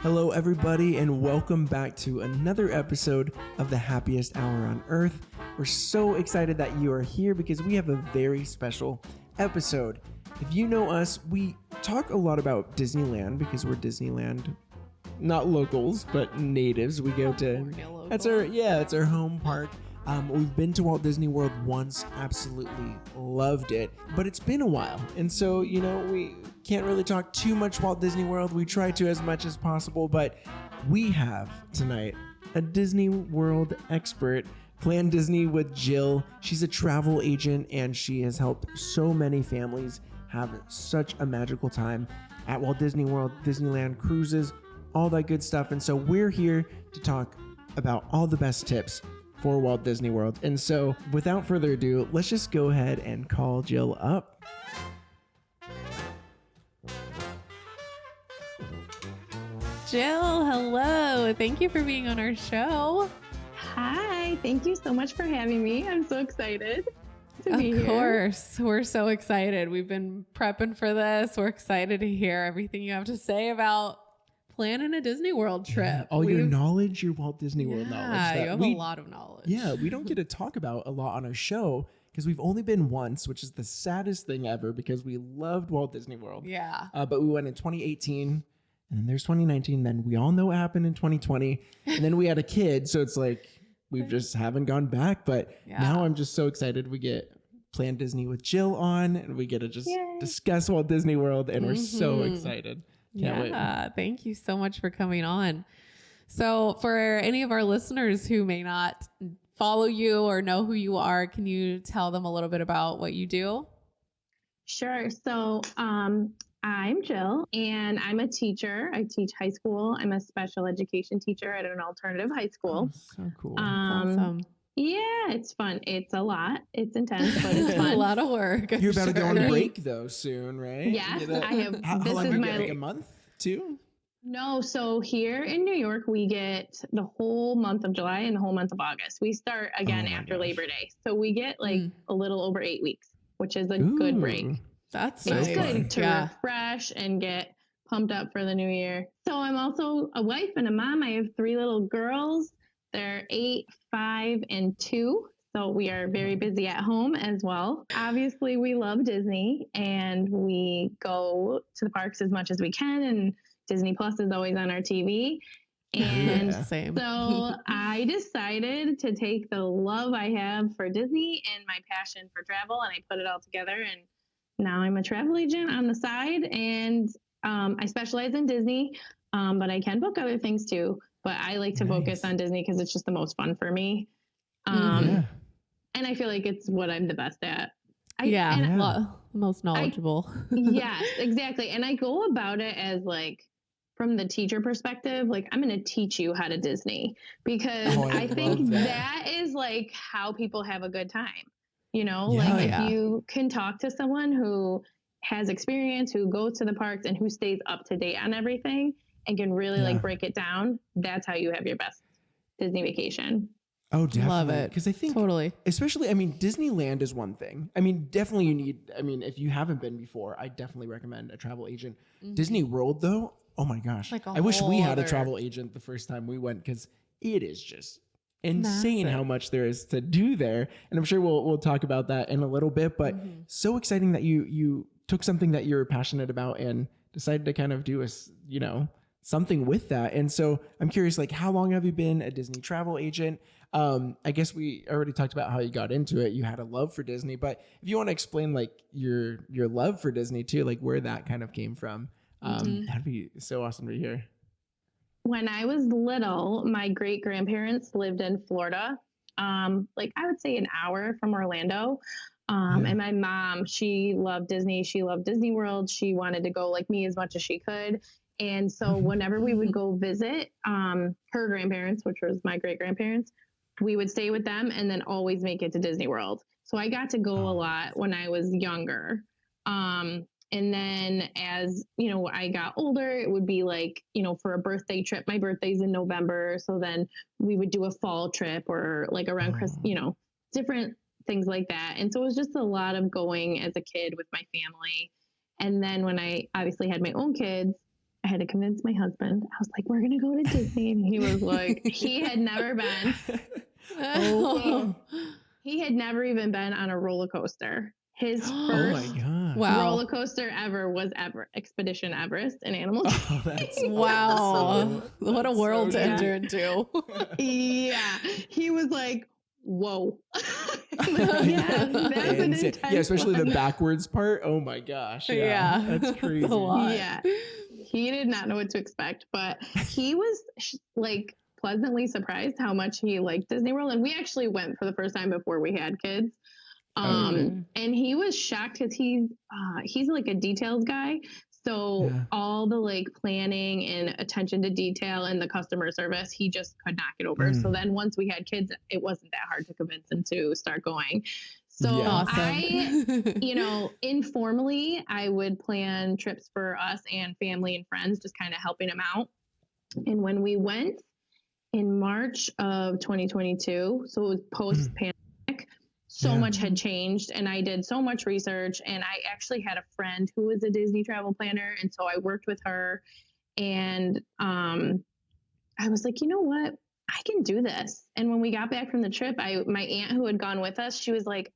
Hello, everybody, and welcome back to another episode of the Happiest Hour on Earth. We're so excited that you are here because we have a very special episode. If you know us, we talk a lot about Disneyland because we're Disneyland, not locals, but natives. We go to it's our home park. We've been to Walt Disney World once, absolutely loved it, but it's been a while. And so, we can't really talk too much Walt Disney World. We try to as much as possible, but we have tonight a Disney World expert, Plan Disney with Jyll. She's a travel agent and she has helped so many families have such a magical time at Walt Disney World, Disneyland, cruises, all that good stuff. And so we're here to talk about all the best tips for Walt Disney World. And so without further ado, let's just go ahead and call Jyll up. Jyll, hello. Thank you for being on our show. Hi, thank you so much for having me. I'm so excited to be here. Of course, we're so excited. We've been prepping for this. We're excited to hear everything you have to say about planning a Disney World trip. Yeah, your knowledge, your Walt Disney World knowledge. Yeah, you have a lot of knowledge. Yeah, we don't get to talk about a lot on our show because we've only been once, which is the saddest thing ever because we loved Walt Disney World. Yeah. But we went in 2018 and then there's 2019. Then we all know what happened in 2020. And then we had a kid. So it's like we just haven't gone back. But now I'm just so excited. We get Plan Disney with Jyll on and we get to just discuss Walt Disney World. And we're so excited. Can't wait. Thank you so much for coming on. So for any of our listeners who may not follow you or know who you are, can you tell them a little bit about what you do? Sure. So I'm Jyll and I'm a teacher. I teach high school. I'm a special education teacher at an alternative high school. Oh, so cool. Awesome. Yeah, it's fun. It's a lot. It's intense, but it's fun. A lot of work. You're about to go on break though soon, right? Yes, I have. How long do you get? Like a month, 2? No, so here in New York, we get the whole month of July and the whole month of August. We start again after Labor Day. So we get like a little over 8 weeks, which is a good break. That's it's nice. Good to refresh and get pumped up for the new year. So I'm also a wife and a mom. I have 3 little girls. They're 8, 5, and 2. So we are very busy at home as well. Obviously, we love Disney and we go to the parks as much as we can. And Disney Plus is always on our TV. And so I decided to take the love I have for Disney and my passion for travel and I put it all together. And now I'm a travel agent on the side and I specialize in Disney, but I can book other things too. But I like to focus on Disney because it's just the most fun for me. And I feel like it's what I'm the best at. Most knowledgeable. Yes, exactly. And I go about it as like, from the teacher perspective, like I'm going to teach you how to Disney because I think that is like how people have a good time. If you can talk to someone who has experience, who goes to the parks and who stays up to date on everything and can really like break it down, that's how you have your best Disney vacation. Oh, definitely. Love it. Because I think, especially, Disneyland is one thing. Definitely you need, if you haven't been before, I definitely recommend a travel agent. Disney World, though, oh my gosh. I wish we had a travel agent the first time we went because it is just insane how much there is to do there. And I'm sure we'll talk about that in a little bit. But so exciting that you took something that you're passionate about and decided to kind of do something with that. And so I'm curious, like, how long have you been a Disney travel agent? I guess we already talked about how you got into it. You had a love for Disney, but if you want to explain like your love for Disney too, like where that kind of came from, that'd be so awesome to hear. When I was little, my great grandparents lived in Florida, like I would say an hour from Orlando. And my mom, she loved Disney. She loved Disney World. She wanted to go like me as much as she could. And so whenever we would go visit her grandparents, which was my great grandparents, we would stay with them and then always make it to Disney World. So I got to go a lot when I was younger. And then as, I got older, it would be like, for a birthday trip, my birthday's in November. So then we would do a fall trip or like around Christmas, different things like that. And so it was just a lot of going as a kid with my family. And then when I obviously had my own kids, I had to convince my husband. I was like, we're going to go to Disney. And he was like, he had never been. Oh, He had never even been on a roller coaster. His Oh my first gosh. wow. roller coaster ever was Expedition Everest in Animal Oh, that's Wow. so- What a that's world so to good. enter into. Yeah. He was like, whoa. Yeah, that's an Insane. intense Yeah, especially the one. backwards part. Oh my gosh. Yeah. Yeah. That's That's crazy. a lot. Yeah. He did not know what to expect, but he was like pleasantly surprised how much he liked Disney World. And we actually went for the first time before we had kids. Okay. And he was shocked because he's like a details guy. So Yeah. all the like planning and attention to detail and the customer service, he just could not get over. So then once we had kids, it wasn't that hard to convince him to start going. So Yeah. Awesome. informally, I would plan trips for us and family and friends, just kind of helping them out. And when we went in March of 2022, so it was post pandemic, so Yeah. much had changed, and I did so much research, and I actually had a friend who was a Disney travel planner, and so I worked with her, and I was like, you know what, I can do this. And when we got back from the trip, my aunt who had gone with us, she was like,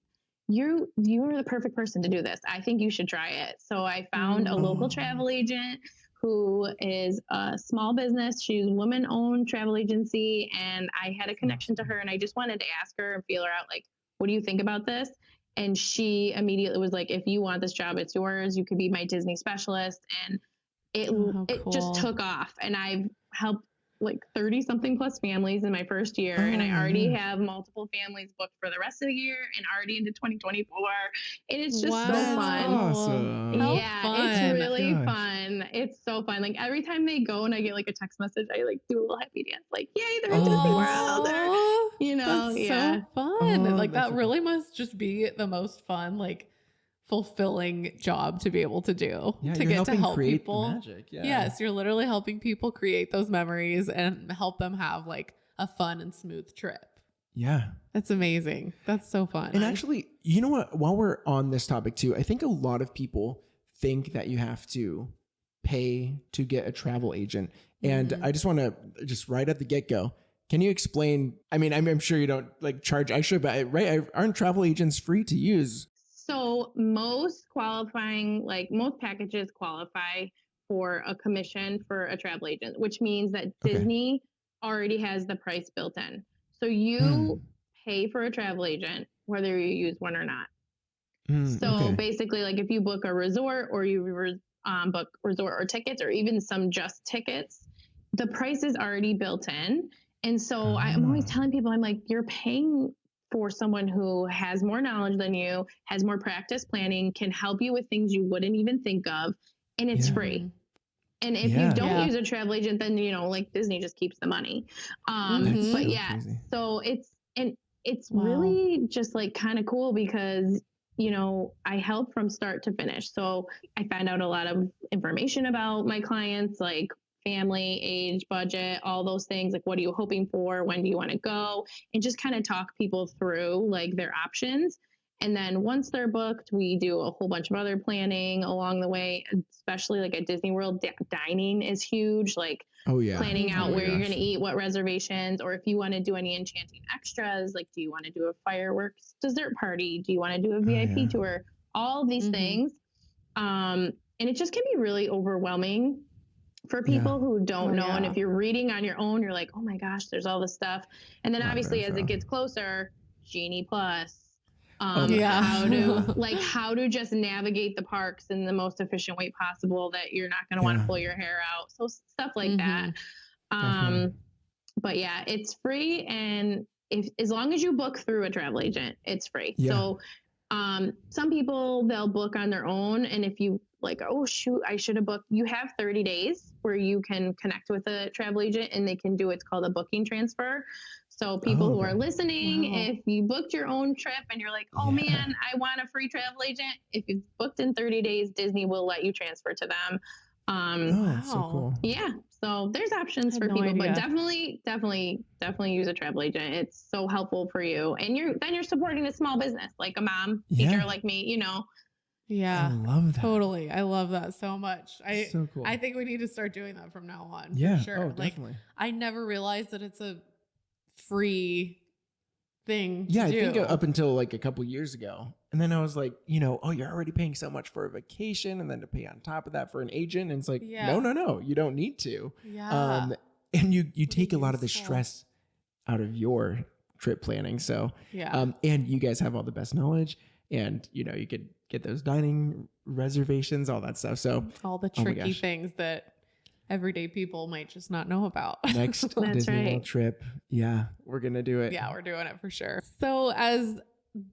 you are the perfect person to do this. I think you should try it. So I found a local travel agent who is a small business. She's a woman-owned travel agency, and I had a connection to her, and I just wanted to ask her and feel her out, like, what do you think about this? And she immediately was like, if you want this job, it's yours. You could be my Disney specialist. And it just took off. And I've helped like 30 something plus families in my first year. And I already have multiple families booked for the rest of the year and already into 2024. And it's just so fun. Awesome. How Yeah, fun. it's really Gosh. fun. It's so fun. Like every time they go and I get like a text message, I like do a little happy dance, like, yay, they're at Disney World. Aw, You know, that's yeah. so fun. Oh, Like that's that so really must just be the most fun, like fulfilling job to be able to do. Yeah, to you're get to helping help create people. the magic. Yeah. Yes, you're literally helping people create those memories and help them have like a fun and smooth trip. Yeah. That's amazing. That's so fun. And actually, you know what? While we're on this topic too, I think a lot of people think that you have to pay to get a travel agent. And I just want to just right at the get-go, can you explain? I mean, I'm sure you don't like charge extra, but right, aren't travel agents free to use? So most packages qualify for a commission for a travel agent, which means that Disney already has the price built in. So you pay for a travel agent, whether you use one or not. So basically, like if you book a resort or you book resort or tickets or even some just tickets, the price is already built in. And so I'm always telling people, I'm like, you're paying for someone who has more knowledge than you, has more practice planning, can help you with things you wouldn't even think of, and it's free. And if you don't use a travel agent, then, you know, like Disney just keeps the money. That's but so yeah, crazy. so it's really just like kind of cool because, you know, I help from start to finish. So I find out a lot of information about my clients, like family, age, budget, all those things. Like, what are you hoping for? When do you want to go? And just kind of talk people through like their options. And then once they're booked, we do a whole bunch of other planning along the way, especially like at Disney World, dining is huge. Like planning out where you're going to eat, what reservations, or if you want to do any enchanting extras, like, do you want to do a fireworks dessert party? Do you want to do a VIP tour? All of these things. And it just can be really overwhelming for people who don't know. And if you're reading on your own, you're like, oh my gosh, there's all this stuff. And then obviously as it gets closer, Genie Plus, how to just navigate the parks in the most efficient way possible that you're not going to want to pull your hair out. So stuff like that. But yeah, it's free. And as long as you book through a travel agent, it's free. So some people, they'll book on their own. And if you like, oh shoot, I should have booked, you have 30 days where you can connect with a travel agent and they can do what's called a booking transfer. So people who are listening, if you booked your own trip and you're like, oh man, I want a free travel agent. If you've booked in 30 days, Disney will let you transfer to them. That's so cool. Yeah. So there's options for people, but definitely use a travel agent. It's so helpful for you. And you're supporting a small business, like a mom, teacher like me, you know. Yeah. I love that. Totally. I love that so much. So cool. I think we need to start doing that from now on. Yeah. For sure. Oh, Like, definitely. I never realized that it's a free thing to Yeah, I do. think up until like a couple years ago. And then I was like, oh, you're already paying so much for a vacation and then to pay on top of that for an agent. And it's like, no, you don't need to. Yeah. And you take a lot of the useful. stress out of your trip planning. So, Yeah. and you guys have all the best knowledge and, you could get those dining reservations, all that stuff. So all the oh my tricky gosh. things that everyday people might just not know about. Next That's Disney right. World trip. Yeah, we're going to do it. Yeah, we're doing it for sure. So as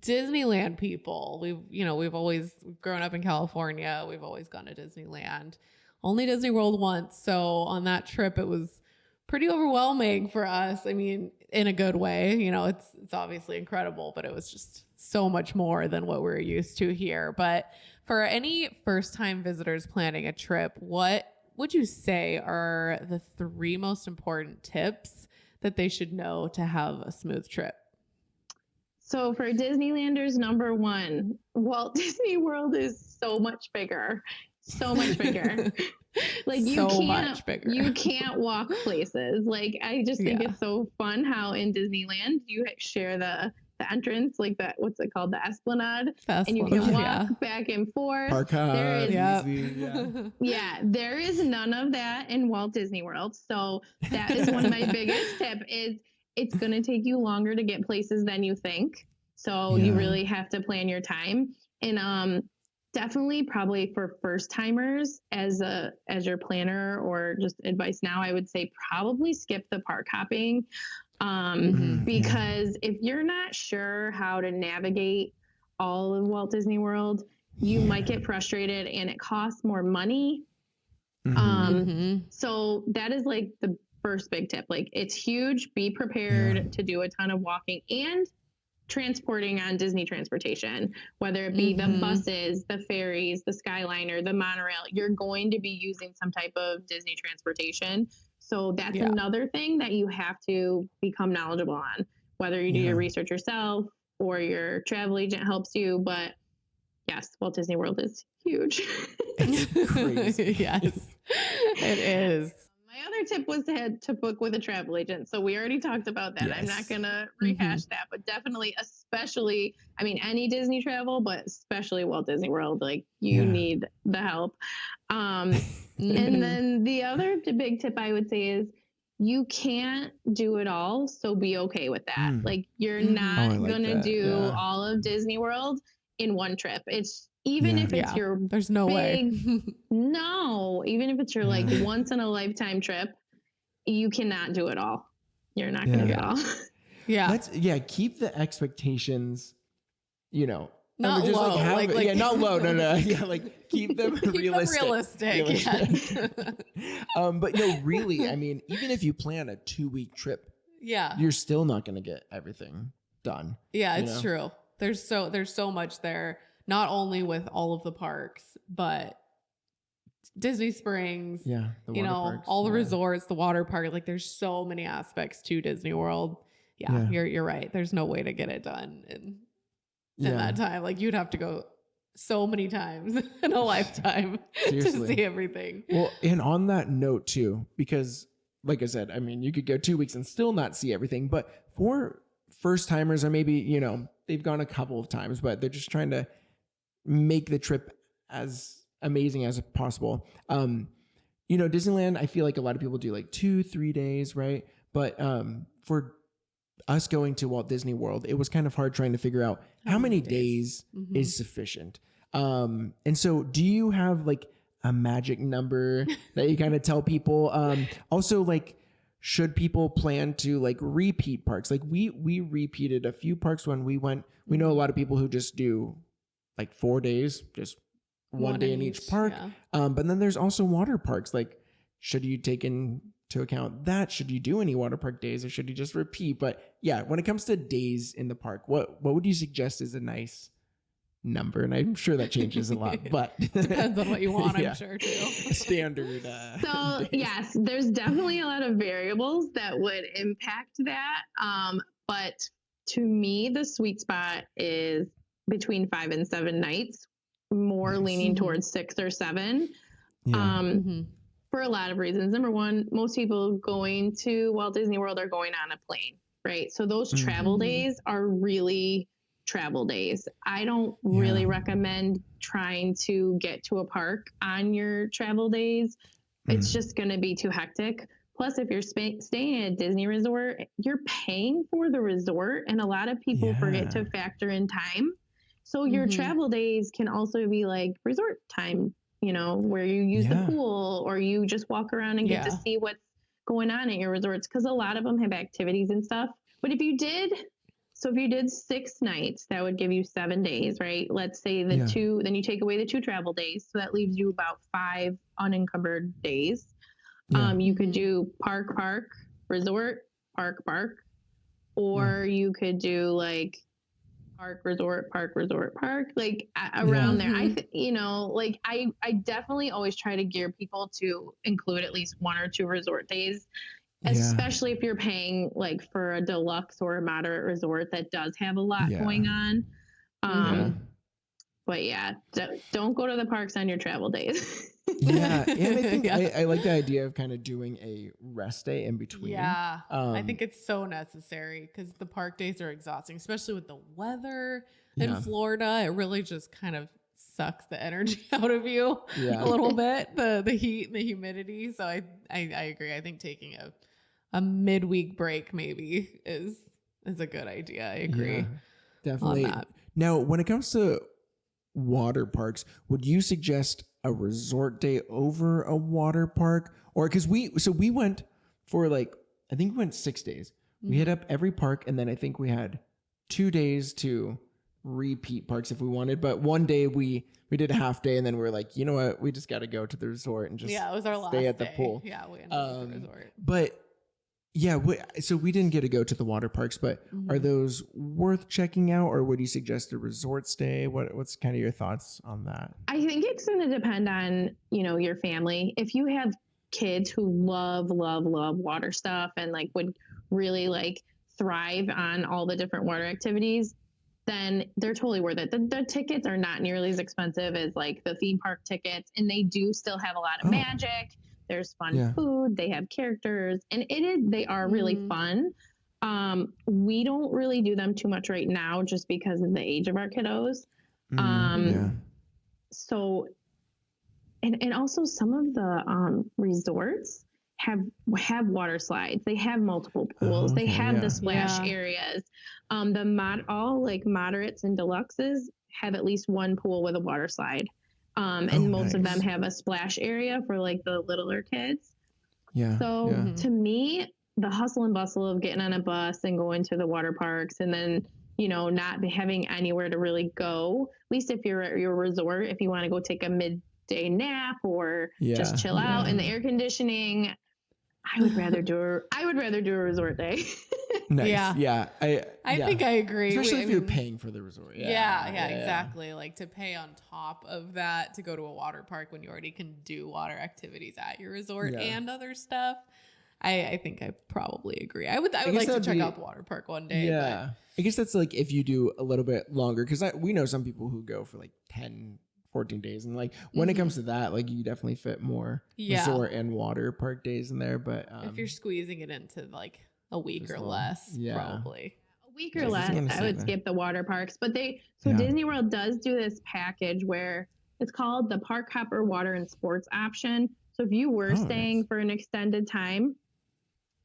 Disneyland people, we've always grown up in California. We've always gone to Disneyland. Only Disney World once. So on that trip, it was pretty overwhelming for us. I mean, in a good way. It's obviously incredible, but it was just so much more than what we're used to here. But for any first-time visitors planning a trip, what would you say are the 3 most important tips that they should know to have a smooth trip? So for Disneylanders, number 1, Walt Disney World is so much bigger. So much bigger. Like you can't walk places. Like I just think it's so fun how in Disneyland you share the entrance, like that, what's it called? The Esplanade. And you can walk back and forth. Park hop, yeah, there is none of that in Walt Disney World. So that is one of my biggest tip is it's going to take you longer to get places than you think. So you really have to plan your time. And definitely probably for first timers as your planner or just advice now, I would say probably skip the park hopping. Because if you're not sure how to navigate all of Walt Disney World, you might get frustrated and it costs more money. So that is like the first big tip. Like it's huge. Be prepared to do a ton of walking and transporting on Disney transportation, whether it be the buses, the ferries, the Skyliner, the monorail. You're going to be using some type of Disney transportation. So that's another thing that you have to become knowledgeable on, whether you do your research yourself or your travel agent helps you. But yes, Walt Disney World is huge. It's crazy. Yes, it is. My other tip was to book with a travel agent. So we already talked about that. I'm not going to rehash that, but definitely, especially, I mean, any Disney travel, but especially Walt Disney World, like you need the help. And then the other big tip I would say is you can't do it all. So be okay with that. Like you're not going to do all of Disney World in one trip. It's even if it's your there's no way. No, even if it's your like once in a lifetime trip, you cannot do it all. You're not going to do it all. Keep the expectations, not low. Not low. No. Yeah, like keep them realistic. Yes. But no, really, I mean, even if you plan a 2-week trip, you're still not going to get everything done. Yeah, it's true. There's so much there. Not only with all of the parks, but Disney Springs, the parks, all the resorts, the water park. Like there's so many aspects to Disney World. You're right. There's no way to get it done in that time. Like you'd have to go so many times in a lifetime to see everything. Well, and on that note too, because like I said, I mean, you could go 2 weeks and still not see everything, but for first timers or maybe, they've gone a couple of times, but they're just trying to make the trip as amazing as possible. Disneyland, I feel like a lot of people do like 2-3 days, right? But for us going to Walt Disney World, it was kind of hard trying to figure out how many days is sufficient. And so do you have like a magic number that you kind of tell people? Also, like, should people plan to like repeat parks? Like we repeated a few parks when we went. We know a lot of people who just do like 4 days, just one day in each park. But then there's also water parks. Like, should you take into account that? Should you do any water park days or should you just repeat? But yeah, when it comes to days in the park, what would you suggest is a nice number? And I'm sure that changes a lot, but depends on what you want. I'm sure too. Standard. So yes, there's definitely a lot of variables that would impact that. But to me, the sweet spot is between 5 and 7 nights. more Nice. leaning towards 6 or 7. Yeah. For a lot of reasons. Number one, most people going to Walt Disney World are going on a plane, right? So those travel days are really travel days. I don't really recommend trying to get to a park on your travel days. It's just going to be too hectic. Plus, if you're staying at a Disney resort, you're paying for the resort, and a lot of people forget to factor in time. So your travel days can also be like resort time, you know, where you use the pool or you just walk around and get to see what's going on at your resorts, because a lot of them have activities and stuff. But if you did 6 nights, that would give you 7 days, right? Let's say the 2, then you take away the 2 travel days. So that leaves you about 5 unencumbered days. You could do park, resort, park, or you could do like park, resort, park, like around there. I definitely always try to gear people to include at least 1 or 2 resort days, especially if you're paying like for a deluxe or a moderate resort that does have a lot going on. But yeah, don't go to the parks on your travel days. And I think I like the idea of kind of doing a rest day in between. I think it's so necessary because the park days are exhausting, especially with the weather in Florida. It really just kind of sucks the energy out of you a little bit, the heat and the humidity. So I agree. I think taking a midweek break maybe is a good idea. I agree. Definitely. Now, when it comes to water parks, would you suggest a resort day over a water park? Or because we went for like, I think we went 6 days. We hit up every park, and then I think we had 2 days to repeat parks if we wanted. But one day we did a half day, and then we were like, you know what, we just got to go to the resort and just it was our last stay at the day. pool. Yeah, we ended up at the resort. But so we didn't get to go to the water parks, but are those worth checking out, or would you suggest a resort stay? What's kind of your thoughts on that? I think it's going to depend on, you know, your family. If you have kids who love water stuff and like would really like thrive on all the different water activities, then they're totally worth it. The tickets are not nearly as expensive as like the theme park tickets, and they do still have a lot of magic. There's fun food, they have characters, and they are really fun. We don't really do them too much right now just because of the age of our kiddos. So, and also some of the resorts have water slides. They have multiple pools. They have the splash areas. All like moderates and deluxes have at least 1 pool with a water slide. And most of them have a splash area for like the littler kids. To me, the hustle and bustle of getting on a bus and going to the water parks, and then, you know, not having anywhere to really go, at least if you're at your resort, if you want to go take a midday nap or just chill out in the air conditioning, I would rather do a resort day. Nice. I think I agree. Especially if you're paying for the resort. Exactly. Like to pay on top of that to go to a water park when you already can do water activities at your resort and other stuff. I think I probably agree. I would like to check out the water park one day. Yeah. I guess that's like if you do a little bit longer, because we know some people who go for like 10, 14 days. And like when it comes to that, like you definitely fit more resort and water park days in there. But if you're squeezing it into like a week or less, probably. A week or less, I would skip the water parks. But Disney World does do this package where it's called the Park Hopper Water and Sports option. So if you were staying for an extended time,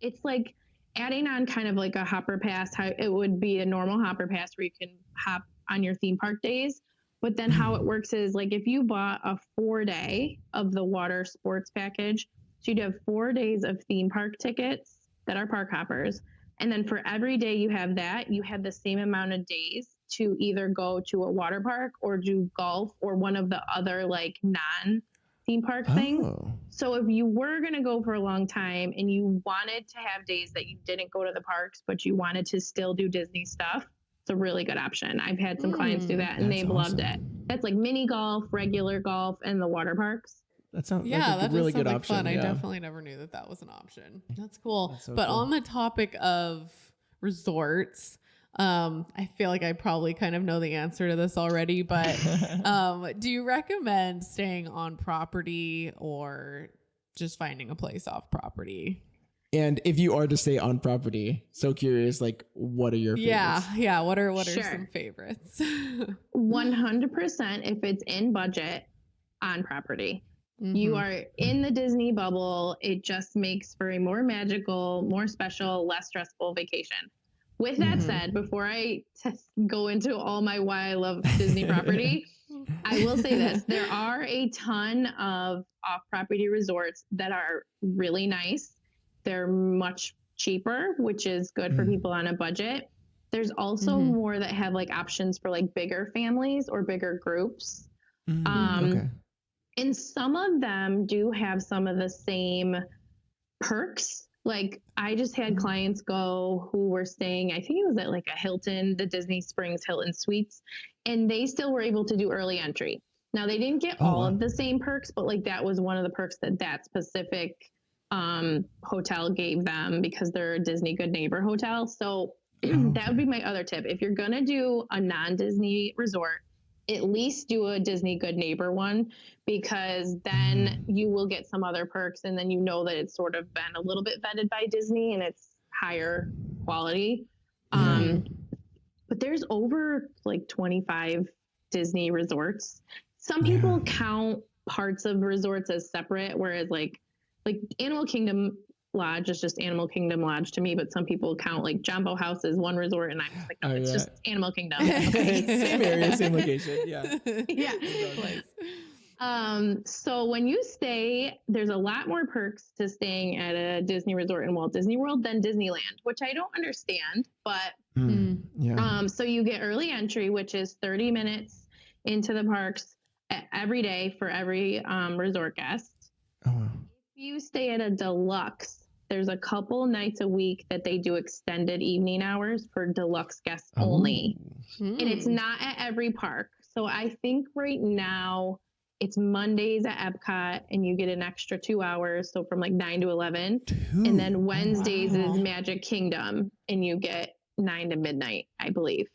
it's like adding on kind of like a hopper pass. How it would be a normal hopper pass where you can hop on your theme park days. But then how it works is like if you bought a 4-day of the water sports package, so you'd have 4 days of theme park tickets that are park hoppers. And then for every day you have that, you have the same amount of days to either go to a water park or do golf or one of the other like non-theme park things. So if you were going to go for a long time and you wanted to have days that you didn't go to the parks, but you wanted to still do Disney stuff, it's a really good option. I've had some clients do that and they've loved it. That's like mini golf, regular golf, and the water parks. That sounds like a really good option. Fun. I definitely never knew that was an option. That's cool. But on the topic of resorts, I feel like I probably kind of know the answer to this already, but do you recommend staying on property or just finding a place off property? And if you are to stay on property, so curious, like, what are your favorites? Yeah. What are Sure. some favorites? 100% if it's in budget, on property. You are in the Disney bubble. It just makes for a more magical, more special, less stressful vacation. With that said, before I go into all my why I love Disney property, I will say this. There are a ton of off-property resorts that are really nice. They're much cheaper, which is good for people on a budget. There's also more that have like options for like bigger families or bigger groups. Okay. And some of them do have some of the same perks. Like I just had clients go who were staying, I think it was at like a Hilton, the Disney Springs Hilton Suites, and they still were able to do early entry. Now they didn't get all of the same perks, but like that was one of the perks that specific hotel gave them because they're a Disney Good Neighbor hotel. So that would be my other tip. If you're going to do a non-Disney resort, at least do a Disney Good Neighbor one, because then you will get some other perks. And then you know that it's sort of been a little bit vetted by Disney and it's higher quality. But there's over like 25 Disney resorts. Some people count parts of resorts as separate, whereas like Animal Kingdom Lodge is just Animal Kingdom Lodge to me, but some people count like Jumbo House as one resort, and I'm just like, no, it's just Animal Kingdom. Same area, same location. Yeah. So when you stay, there's a lot more perks to staying at a Disney resort in Walt Disney World than Disneyland, which I don't understand, but so you get early entry, which is 30 minutes into the parks every day for every resort guest. If you stay at a deluxe, there's a couple nights a week that they do extended evening hours for deluxe guests only. And it's not at every park. So I think right now it's Mondays at Epcot and you get an extra 2 hours. So from like 9 to 11. And then Wednesdays is Magic Kingdom and you get 9 to midnight, I believe.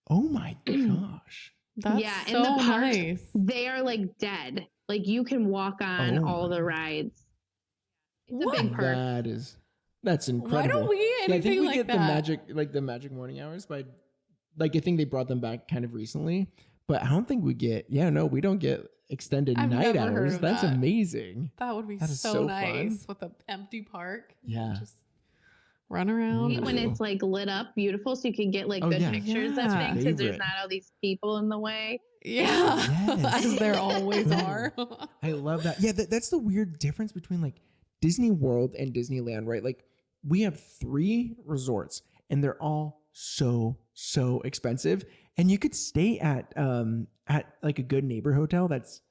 Oh my gosh. That's and so the parks, nice. they are like dead. Like you can walk on all the rides. It's a big perk. That's incredible. Why don't we get anything I think we like get that? the magic morning hours by, like, I think they brought them back kind of recently, but I don't think we get, we don't get extended night hours. That's amazing. That would be That is so fun. nice with an empty park. Yeah. Just run around. When it's like lit up beautiful, so you can get like good pictures of things because there's not all these people in the way. As there always are. I love that. Yeah, that's the weird difference between like Disney World and Disneyland, right? Like we have 3 resorts and they're all so expensive, and you could stay at like a Good Neighbor hotel that's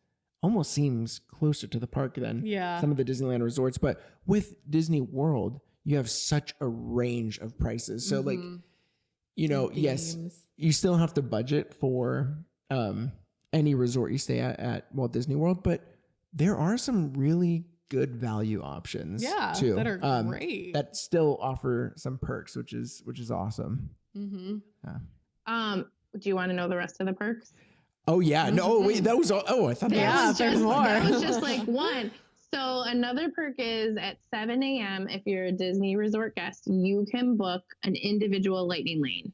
almost seems closer to the park than some of the Disneyland resorts. But with Disney World, you have such a range of prices. So like, yes, you still have to budget for any resort you stay at Walt Disney World, but there are some really good value options too that are great, that still offer some perks, which is awesome. Do you want to know the rest of the perks? Oh yeah. No, wait, that was all. I thought there's more. That was just like one. So another perk is at 7 a.m. if you're a Disney resort guest, you can book an individual lightning lane.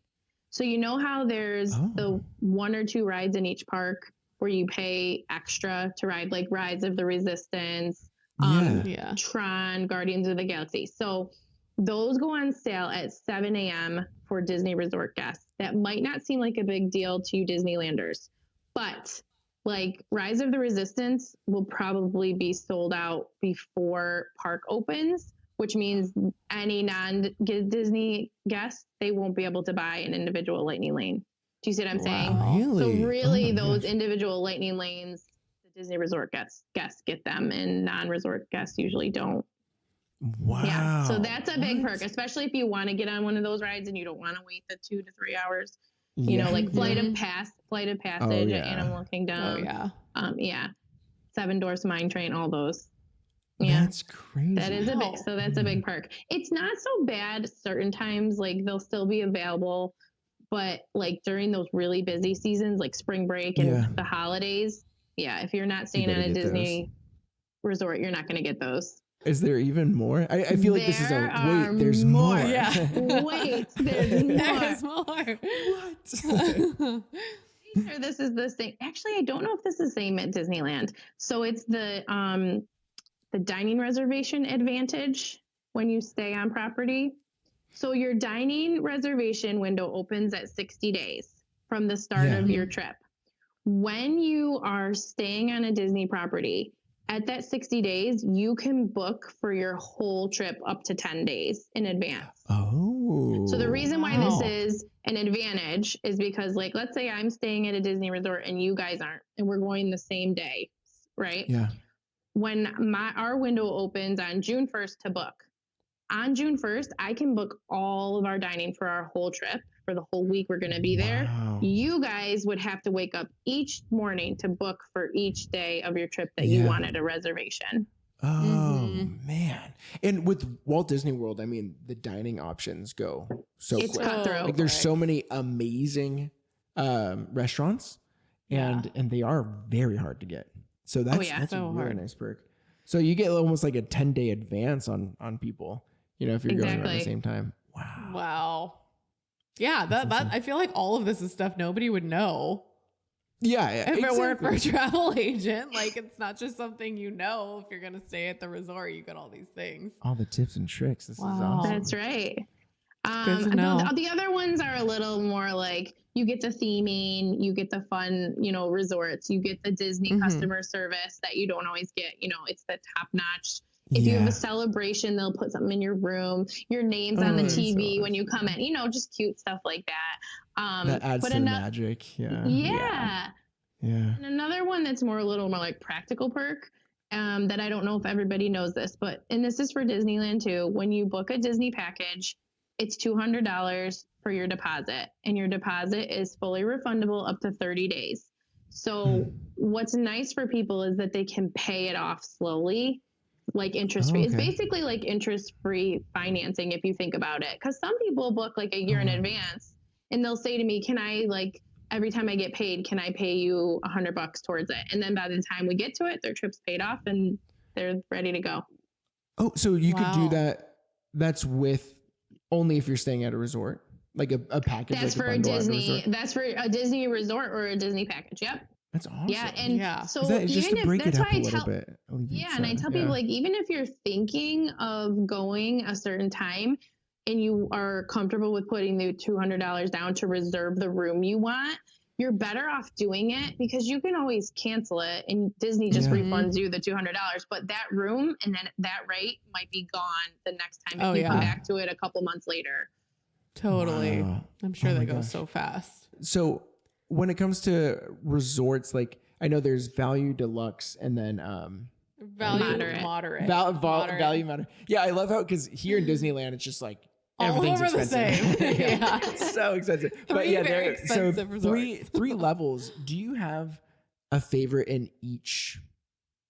So you know how there's the 1 or 2 rides in each park where you pay extra to ride, like Rise of the Resistance, Tron, Guardians of the Galaxy. So those go on sale at 7 a.m. for Disney resort guests. That might not seem like a big deal to you Disneylanders, but like Rise of the Resistance will probably be sold out before park opens, which means any non-Disney guests, they won't be able to buy an individual lightning lane. Do you see what I'm saying? Really? So really those individual lightning lanes, the Disney resort guests get them, and non-resort guests usually don't. Wow. Yeah. So that's a big perk, especially if you want to get on one of those rides and you don't want to wait the 2 to 3 hours. You know, like Flight of Passage at Animal Kingdom. Seven Dwarfs Mine Train, all those. Yeah. That's crazy. That is that's a big perk. It's not so bad certain times, like they'll still be available, But like during those really busy seasons, like spring break and the holidays, if you're not staying on a Disney resort, you're not going to get those. Is there even more? I feel like this is there's more. Yeah. Wait, there's more. There's more. What? Sure, this is the same. Actually, I don't know if this is the same at Disneyland. So it's the dining reservation advantage when you stay on property. So your dining reservation window opens at 60 days from the start of your trip. When you are staying on a Disney property, at that 60 days, you can book for your whole trip up to 10 days in advance. Oh. So the reason why this is an advantage is because, like, let's say I'm staying at a Disney resort and you guys aren't, and we're going the same day, right? Yeah. When our window opens on June 1st to book, on June 1st, I can book all of our dining for our whole trip for the whole week we're going to be there. Wow. You guys would have to wake up each morning to book for each day of your trip that you wanted a reservation. Oh, man. And with Walt Disney World, I mean, the dining options go so It's quick. cutthroat. Like there's so many amazing restaurants and they are very hard to get. So that's so a really hard. nice perk. So you get almost like a 10-day advance on people, you know, if you're going around the same time. Wow. Yeah, that I feel like all of this is stuff nobody would know. Yeah, If it weren't for a travel agent, like it's not just something you know. If you're gonna stay at the resort, you get all these things. All the tips and tricks. This is awesome. That's right. Good to know. The other ones are a little more like you get the theming, you get the fun, resorts, you get the Disney customer service that you don't always get. It's the top notch. If you have a celebration, they'll put something in your room. Your name's on the TV when you come in. Just cute stuff like that. That adds to the magic. Yeah. And another one that's a little more like practical perk that I don't know if everybody knows this, and this is for Disneyland too. When you book a Disney package, it's $200 for your deposit, and your deposit is fully refundable up to 30 days. So what's nice for people is that they can pay it off slowly, like interest-free. It's basically like interest-free financing if you think about it. Because some people book like a year in advance, and they'll say to me, can I, like, every time I get paid, can I pay you $100 towards it? And then by the time we get to it, their trip's paid off and they're ready to go. Oh, so you could do that. That's with only if you're staying at a resort, like a package. That's like for a Disney. That's for a Disney resort or a Disney package. Yep. That's awesome. Yeah, and so just even to break that's it up why a little bit. And I tell people, like, even if you're thinking of going a certain time and you are comfortable with putting the $200 down to reserve the room you want, you're better off doing it because you can always cancel it and Disney just refunds you the $200. But that room and then that rate might be gone the next time if you come back to it a couple months later. Totally. Wow. I'm sure they go so fast. So when it comes to resorts, like I know there's value, deluxe, and then value, moderate. Value, moderate. Yeah, I love how, because here in Disneyland, it's just like all everything's over expensive. the same. Yeah. So expensive. But yeah, three levels. Do you have a favorite in each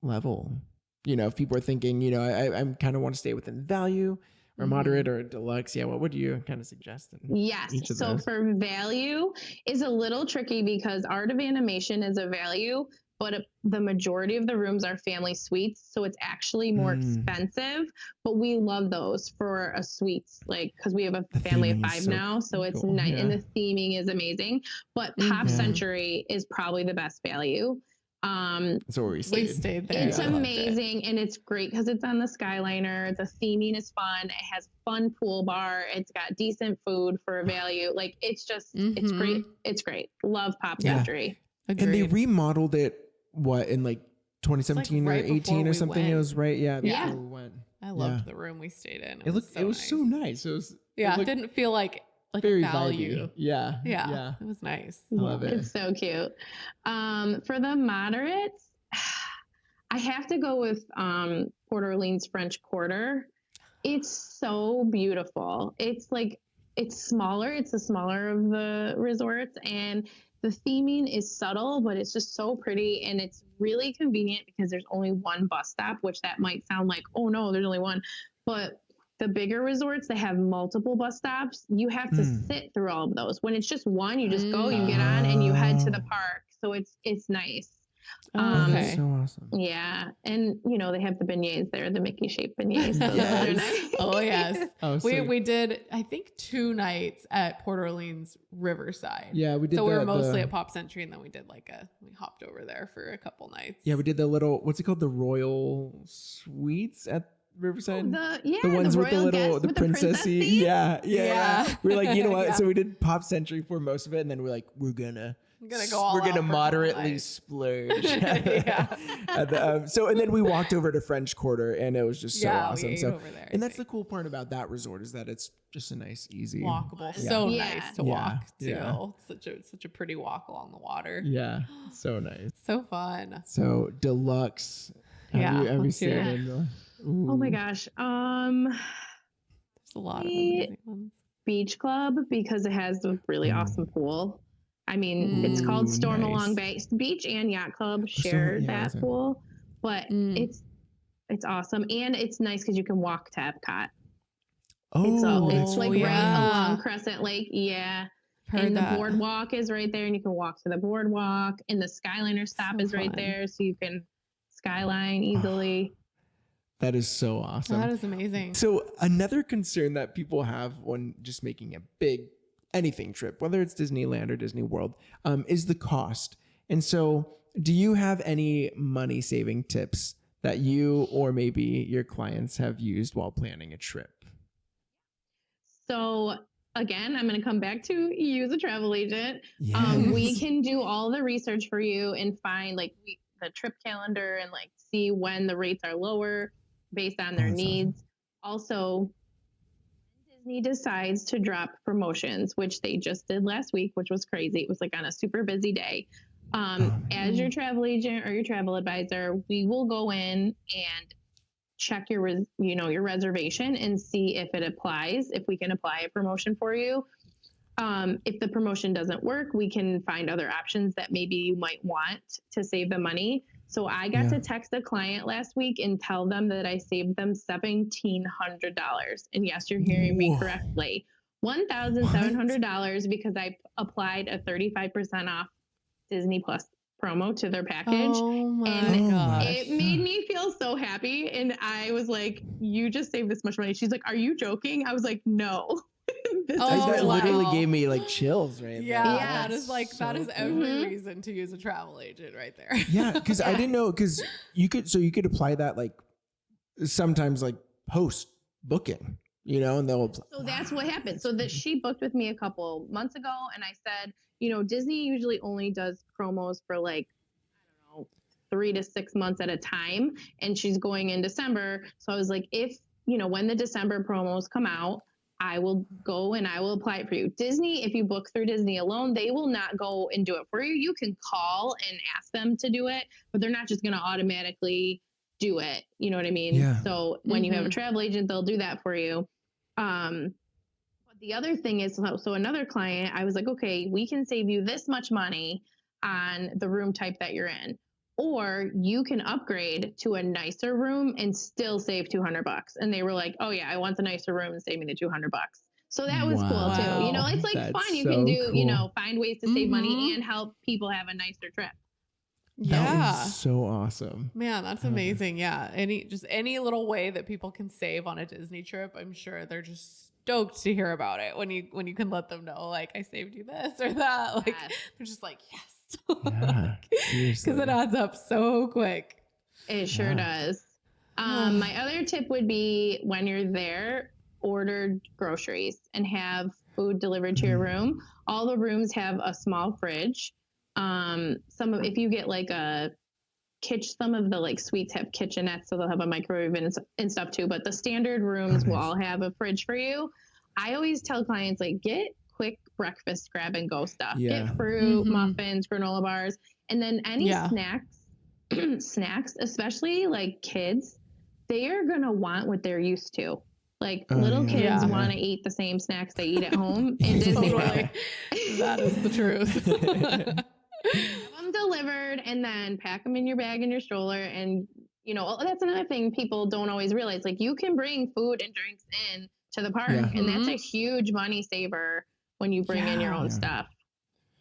level? If people are thinking, I kind of want to stay within value or moderate or deluxe. Yeah, what would you kind of suggest? Yes. So for value is a little tricky because Art of Animation is a value, but the majority of the rooms are family suites. So it's actually more expensive, but we love those for a suites, like, cause we have a family of 5 now. So it's nice. Yeah. And the theming is amazing, but Pop Century is probably the best value. That's where we stayed there. It's amazing. And it's great because it's on the Skyliner. The theming is fun. It has fun pool bar. It's got decent food for a value. Like it's just, it's great. It's great. Love Pop Century. Agreed. And they remodeled it in like 2017 like or 18 or something. It was right. Yeah. Yeah. We went. I loved the room we stayed in. It was so nice. It didn't feel like very value. Vibey. Yeah. It was nice. I love it. It's so cute. For the moderates, I have to go with Port Orleans French Quarter. It's so beautiful. It's smaller. It's the smaller of the resorts, and the theming is subtle, but it's just so pretty, and it's really convenient because there's only one bus stop, which that might sound like, oh no, there's only one, but the bigger resorts that have multiple bus stops, you have to sit through all of those. When it's just one, you just go, you get on, and you head to the park. So it's nice. Oh, That's okay. so awesome. Yeah, and they have the beignets there, the Mickey shaped beignets. So those are nice. Oh yes. Oh, so We did, I think, 2 nights at Port Orleans Riverside. yeah, we did. So we were mostly at Pop Century, and then we hopped over there for a couple nights. Yeah, we did the little, what's it called, the Royal Suites at Riverside. The ones with the royal little, guest the with princessy. princess Yeah. We're like, you know what? Yeah. So we did Pop Century for most of it, and then we're like, we're gonna go all out for a couple moderately nights. splurge. Yeah. And then we walked over to French Quarter, and it was just so awesome. We ate So, over there, and that's the cool part about that resort is that it's just a nice, easy walkable. Yeah. So Yeah. nice to Yeah. walk too. Yeah. Such a pretty walk along the water. Yeah, so nice. So fun. So deluxe. Yeah, Have you let's stayed hear it. in the? Oh my gosh. There's a lot of amazing ones. Beach Club, because it has a really awesome pool. I mean, it's called Storm nice. Along Beach and Yacht Club share that awesome. pool, but it's awesome, and it's nice because you can walk to Epcot. Oh, It's that's like cool. right along Crescent Lake. Yeah. Heard And that. the boardwalk is right there, and you can walk to the boardwalk, and the Skyliner stop So is right fun. there, so you can skyline easily. That is so awesome. That is amazing. So another concern that people have when just making a big anything trip, whether it's Disneyland or Disney World, is the cost. And so do you have any money saving tips that you or maybe your clients have used while planning a trip? So again, I'm going to come back to use a travel agent. Yes. We can do all the research for you and find the trip calendar and see when the rates are lower based on their that's needs. Also, Disney decides to drop promotions, which they just did last week, which was crazy. It was on a super busy day. As your travel agent or your travel advisor, we will go in and check your reservation and see if it applies, if we can apply a promotion for you. If the promotion doesn't work, we can find other options that maybe you might want to save the money. So I got to text a client last week and tell them that I saved them $1,700. And yes, you're hearing me correctly. $1,700 because I applied a 35% off Disney Plus promo to their package. Oh my And gosh. it made me feel so happy. And I was like, you just saved this much money. She's like, are you joking? I was like, no. This Oh, is that real literally life. gave me chills right Yeah, there. Yeah. that is that is every reason to use a travel agent right there. Yeah, because I didn't know, because you could apply that sometimes post booking, and they'll apply. So that's what happened. So that she booked with me a couple months ago, and I said, Disney usually only does promos for 3 to 6 months at a time, and she's going in December. So I was like, if when the December promos come out, I will go and I will apply it for you. Disney, if you book through Disney alone, they will not go and do it for you. You can call and ask them to do it, but they're not just going to automatically do it. You know what I mean? Yeah. So when you have a travel agent, they'll do that for you. But the other thing is, so another client, I was like, okay, we can save you this much money on the room type that you're in. Or you can upgrade to a nicer room and still save $200. And they were like, oh yeah, I want the nicer room and save me the $200. So that was cool too. It's That's fun. You so can do, cool. find ways to save money and help people have a nicer trip. That is so awesome. Man, that's amazing. Yeah. Any little way that people can save on a Disney trip, I'm sure they're just stoked to hear about it when you can let them know, I saved you this or that. Yes. They're just like, yes. Yeah, seriously. Because it adds up so quick. It sure does. My other tip would be, when you're there, order groceries and have food delivered to your room. All the rooms have a small fridge. If you get some of the suites have kitchenettes, so they'll have a microwave and stuff too, but the standard rooms will all have a fridge for you. I always tell clients, get quick breakfast grab and go stuff. Yeah. Get fruit, muffins, granola bars, and then any snacks, especially kids, they are going to want what they're used to. Little kids want to eat the same snacks they eat at home in Disney World. That is the truth. Have them delivered and then pack them in your bag in your stroller and that's another thing people don't always realize. Like, you can bring food and drinks in to the park, Yeah. and that's a huge money saver when you bring in your own Yeah. stuff.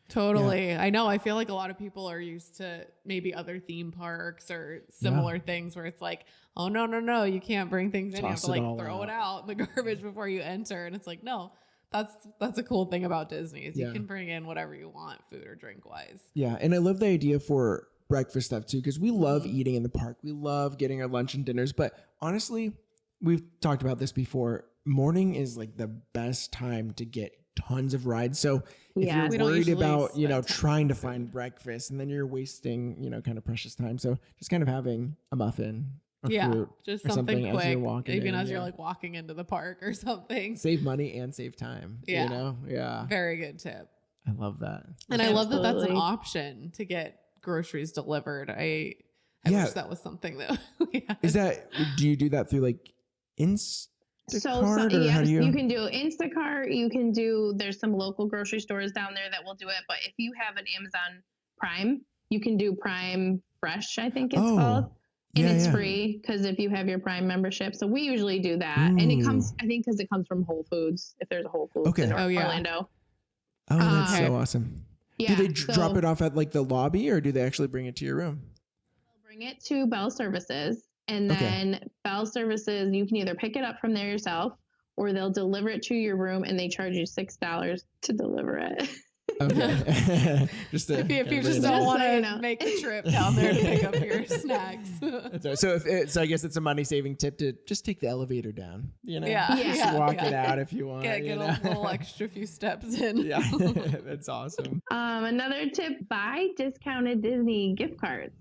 Totally. I know. I feel like a lot of people are used to maybe other theme parks or similar things where it's like, oh, no, you can't bring things in. You have Toss to it like all throw out. it out in the garbage before you enter. And it's like, no, that's a cool thing about Disney is you can bring in whatever you want, food or drink wise. Yeah. And I love the idea for breakfast stuff too, because we love eating in the park. We love getting our lunch and dinners. But honestly, we've talked about this before. Morning is like the best time to get tons of rides. So if Yeah, we you're don't worried usually about, spend time trying to on food. find breakfast and then you're wasting, kind of precious time. So just kind of having a muffin, a fruit, just or something as you're quick, walking even in, as you're like walking into the park or something. save money and save time. Yeah. Yeah. Very good tip. I love that. And I love that that's an Absolutely. option to get groceries delivered. I Yeah. wish that was something that we had. Do you do that through like Instacart or how yes, do you? you can do Instacart. There's some local grocery stores down there that will do it. But if you have an Amazon Prime, you can do Prime Fresh, I think it's called. And it's free because if you have your Prime membership. So we usually do that. And it comes, I think, because it comes from Whole Foods, if there's a Whole Foods in Orlando. Oh, that's Okay. so awesome. Yeah, Do they drop it off at like the lobby or do they actually bring it to your room? Bring it to Bell Services, and then Bell Services, you can either pick it up from there yourself or they'll deliver it to your room and they charge you $6 to deliver it. Okay. if you just Just don't want so to you know. make the trip down there to pick up your snacks. That's right. So I guess it's a money saving tip to just take the elevator down. Yeah. Just walk it out if you want. Get a little extra few steps in. Yeah, that's awesome. Another tip: buy discounted Disney gift cards.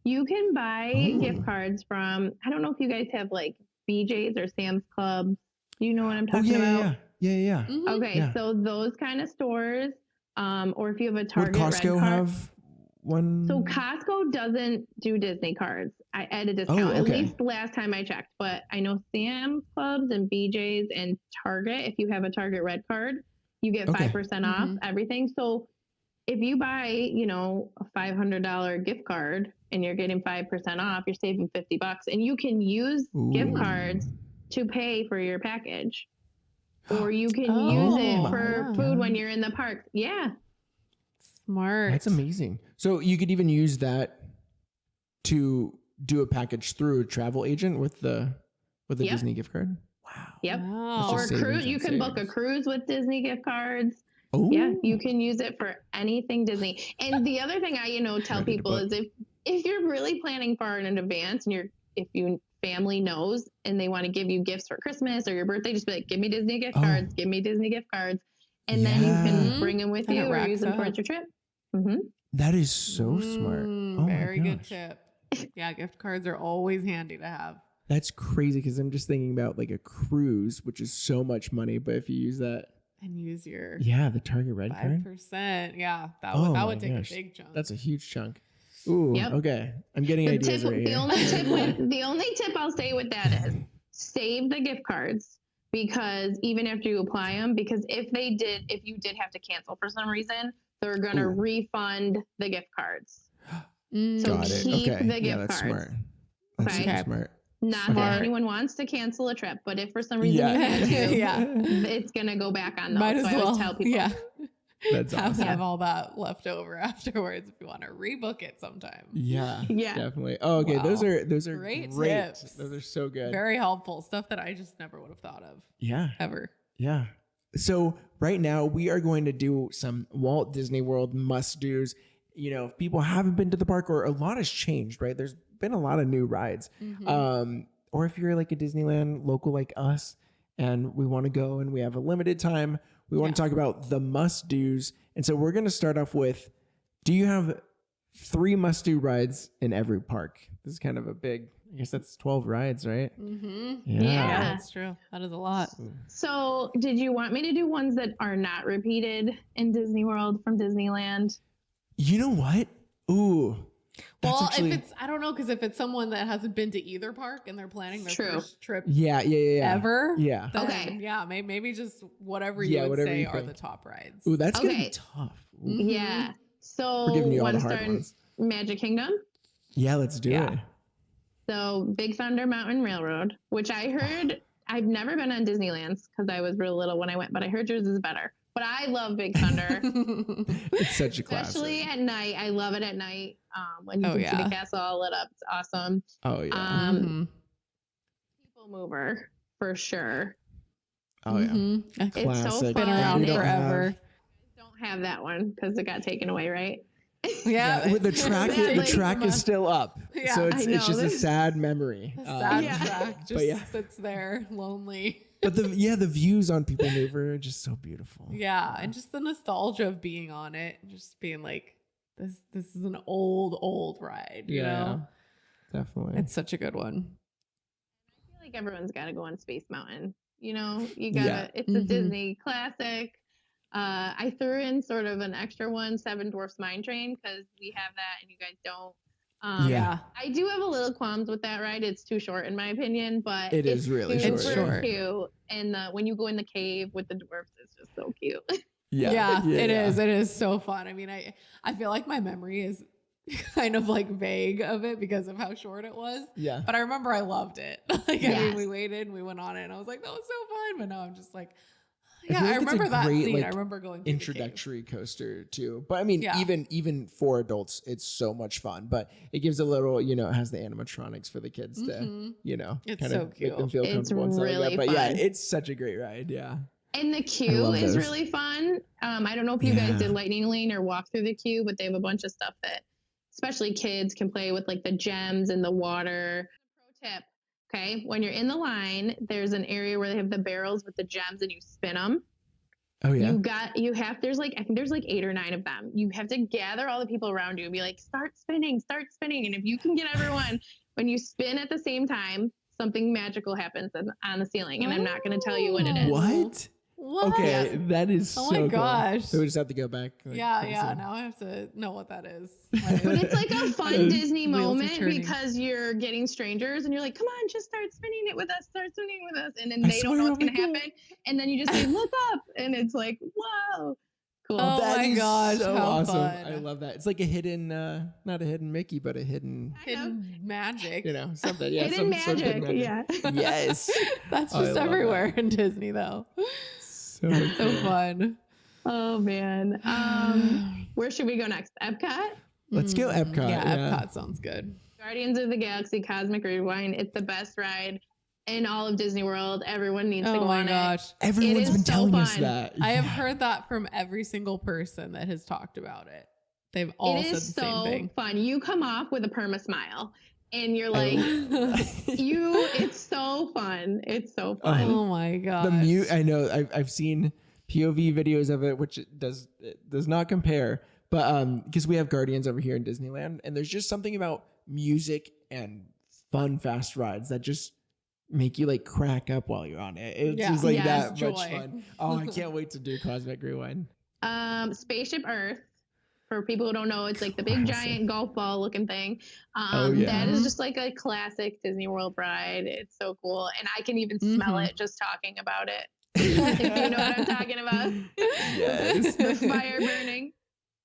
You can buy gift cards from, I don't know if you guys have like BJ's or Sam's Club. Do you know what I'm talking about? Yeah. Mhm. Okay, Yeah. so those kind of stores, or if you have a Target Would red Costco card. have one? So Costco doesn't do Disney cards at a discount, at okay. least last time I checked. But I know Sam's Clubs and BJ's and Target, if you have a Target red card, you get 5% off everything. So if you buy, a $500 gift card and you're getting 5% off, you're saving $50, and you can use gift cards to pay for your package. Or you can use it for food when you're in the park. Yeah. Smart. That's amazing. So you could even use that to do a package through a travel agent with the Disney gift card. Wow. Yep. Wow. Or just a cruise. savings You and can book a savings. cruise with Disney gift cards. Oh. Yeah, you can use it for anything Disney. And the other thing I, tell Ready to people book. is if you're really planning far in advance and if your family knows and they want to give you gifts for Christmas or your birthday, just be like, give me Disney gift cards, give me Disney gift cards. And then you can bring them with And you it or racks use them for up. your trip. Mm-hmm. That is so smart. Oh Very my good gosh. tip. Yeah, gift cards are always handy to have. That's crazy because I'm just thinking about like a cruise, which is so much money. But if you use that, And use your the Target red card, 5%. Yeah, that Oh my would take gosh. a big chunk. that's a huge chunk. Ooh, Yep. okay. I'm getting ideas right The here. only tip I'll say with that is save the gift cards, because even after you apply them, because if you did have to cancel for some reason, they're going to refund the gift cards. So Got it. keep Okay. the gift that's cards. smart. That's Okay. super smart. Not Okay. that anyone wants to cancel a trip, but if for some reason you had to, it's going to go back on those. Might as so I well. always tell people. Yeah. That's awesome. Have all that left over afterwards if you want to rebook it sometime. Yeah. Yeah. Definitely. Oh, okay. Wow. Those are Great great. tips. Those are so good. Very helpful. Stuff that I just never would have thought of Yeah. ever. Yeah. So right now we are going to do some Walt Disney World must-dos. If people haven't been to the park or a lot has changed, right? There's been a lot of new rides. Or if you're like a Disneyland local like us and we want to go and we have a limited time, we want to talk about the must-dos. And so we're going to start off with, do you have 3 must-do rides in every park? This is kind of a big, I guess that's 12 rides, right? Yeah. That's true. That is a lot. So did you want me to do ones that are not repeated in Disney World from Disneyland? You know what? Ooh. Well, actually, if it's, I don't know, because if it's someone that hasn't been to either park and they're planning their first trip yeah. ever, Yeah. then, Okay. yeah, maybe just whatever you would whatever say you are think. the top rides. Ooh, that's going to be Okay. tough. Ooh. Yeah. So We're giving you all want the to hard start ones. in Magic Kingdom? Yeah, let's do Yeah. it. So Big Thunder Mountain Railroad, which I heard, I've never been on Disneyland's because I was real little when I went, but I heard yours is better. But I love Big Thunder. It's such a classic. Especially at night. I love it at night. When you can see the castle all lit up. It's awesome. Oh yeah. People Mover for sure. Oh yeah. It's so fun. Been around forever. Don't have that one because it got taken away, right? Yeah, the track is still up, Yeah, so it's just a sad memory. Track just sits there lonely. But the views on People Mover are just so beautiful. Yeah, and just the nostalgia of being on it, just being like, this is an old ride. You know, definitely. It's such a good one. I feel like everyone's got to go on Space Mountain. You know, you gotta. It's a Disney classic. I threw in sort of an extra one, Seven Dwarfs Mine Train, because we have that and you guys don't. I do have a little qualms with that ride. It's too short in my opinion, but it's really short. It's short. Cute. And when you go in the cave with the dwarfs, it's just so cute. It is. It is so fun. I mean, I feel like my memory is kind of like vague of it because of how short it was. Yeah. But I remember I loved it. I mean, we waited and we went on it and I was like, that was so fun. But now I'm just like, I remember that scene. Like, I remember going through introductory coaster too. But I mean, even for adults, it's so much fun. But it gives a little, it has the animatronics for the kids to, it's kind so of cute. Make them feel comfortable and stuff really like that. But fun. it's such a great ride. Yeah. And the queue is really fun. I don't know if you guys did Lightning Lane or walk through the queue, but they have a bunch of stuff that especially kids can play with, like the gems and the water. Pro tip. Okay, when you're in the line, there's an area where they have the barrels with the gems and you spin them. Oh yeah. There's I think there's like 8 or 9 of them. You have to gather all the people around you and be like, start spinning. And if you can get everyone, when you spin at the same time, something magical happens on the ceiling. And I'm not going to tell you what it is. What? Okay, that is so my gosh. Cool. So we just have to go back. Now I have to know what that is. But it's like a fun Disney moment because you're getting strangers and you're like, come on, just start spinning it with us. And then they don't know what's going to happen. And then you just say, look up. And it's like, whoa. Cool. Oh my gosh, so how awesome. fun. I love that. It's like a hidden, not a hidden Mickey, but a hidden magic. Something. Yeah, hidden magic. Yeah. Yes. That's just everywhere in Disney though. So fun. Oh man. Where should we go next? Epcot? Let's go Epcot. Yeah, Epcot sounds good. Guardians of the Galaxy Cosmic Rewind. It's the best ride in all of Disney World. Everyone needs to go on it. Everyone's been telling us that. I have heard that from every single person that has talked about it. They've all said the same thing. It is so fun. You come off with a perma smile. And you're like, it's so fun. It's so fun. Oh my god. I know. I've seen POV videos of it, which it does not compare. But because we have Guardians over here in Disneyland, and there's just something about music and fun fast rides that just make you like crack up while you're on it. It's just like that much fun. Oh, I can't wait to do Cosmic Rewind. Spaceship Earth. For people who don't know, it's like the big giant golf ball looking thing. That is just like a classic Disney World ride. It's so cool. And I can even smell it just talking about it. If you know what I'm talking about. Yes. The fire burning.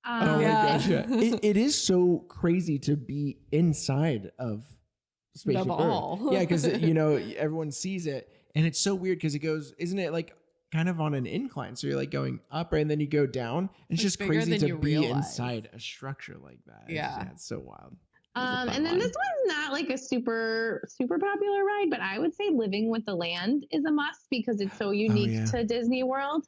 Oh my gosh. Yeah. It is so crazy to be inside of Spaceship Earth. Yeah, because everyone sees it. And it's so weird because it goes, isn't it like kind of on an incline, so you're like going up, right, and then you go down. It's just crazy to be inside a structure like that. It's so wild. And then this one's not like a super popular ride, but I would say Living with the Land is a must because it's so unique to Disney World,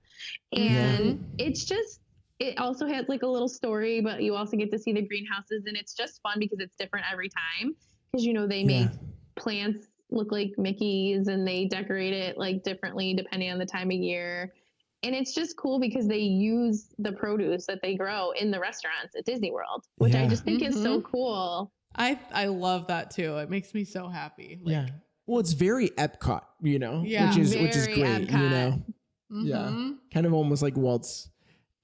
and it also has like a little story, but you also get to see the greenhouses, and it's just fun because it's different every time because they make plants look like Mickey's and they decorate it like differently depending on the time of year. And it's just cool because they use the produce that they grow in the restaurants at Disney World, which I just think is so cool. I love that too. It makes me so happy. Well, it's very Epcot, which is great, Epcot. Yeah. Kind of almost like Walt's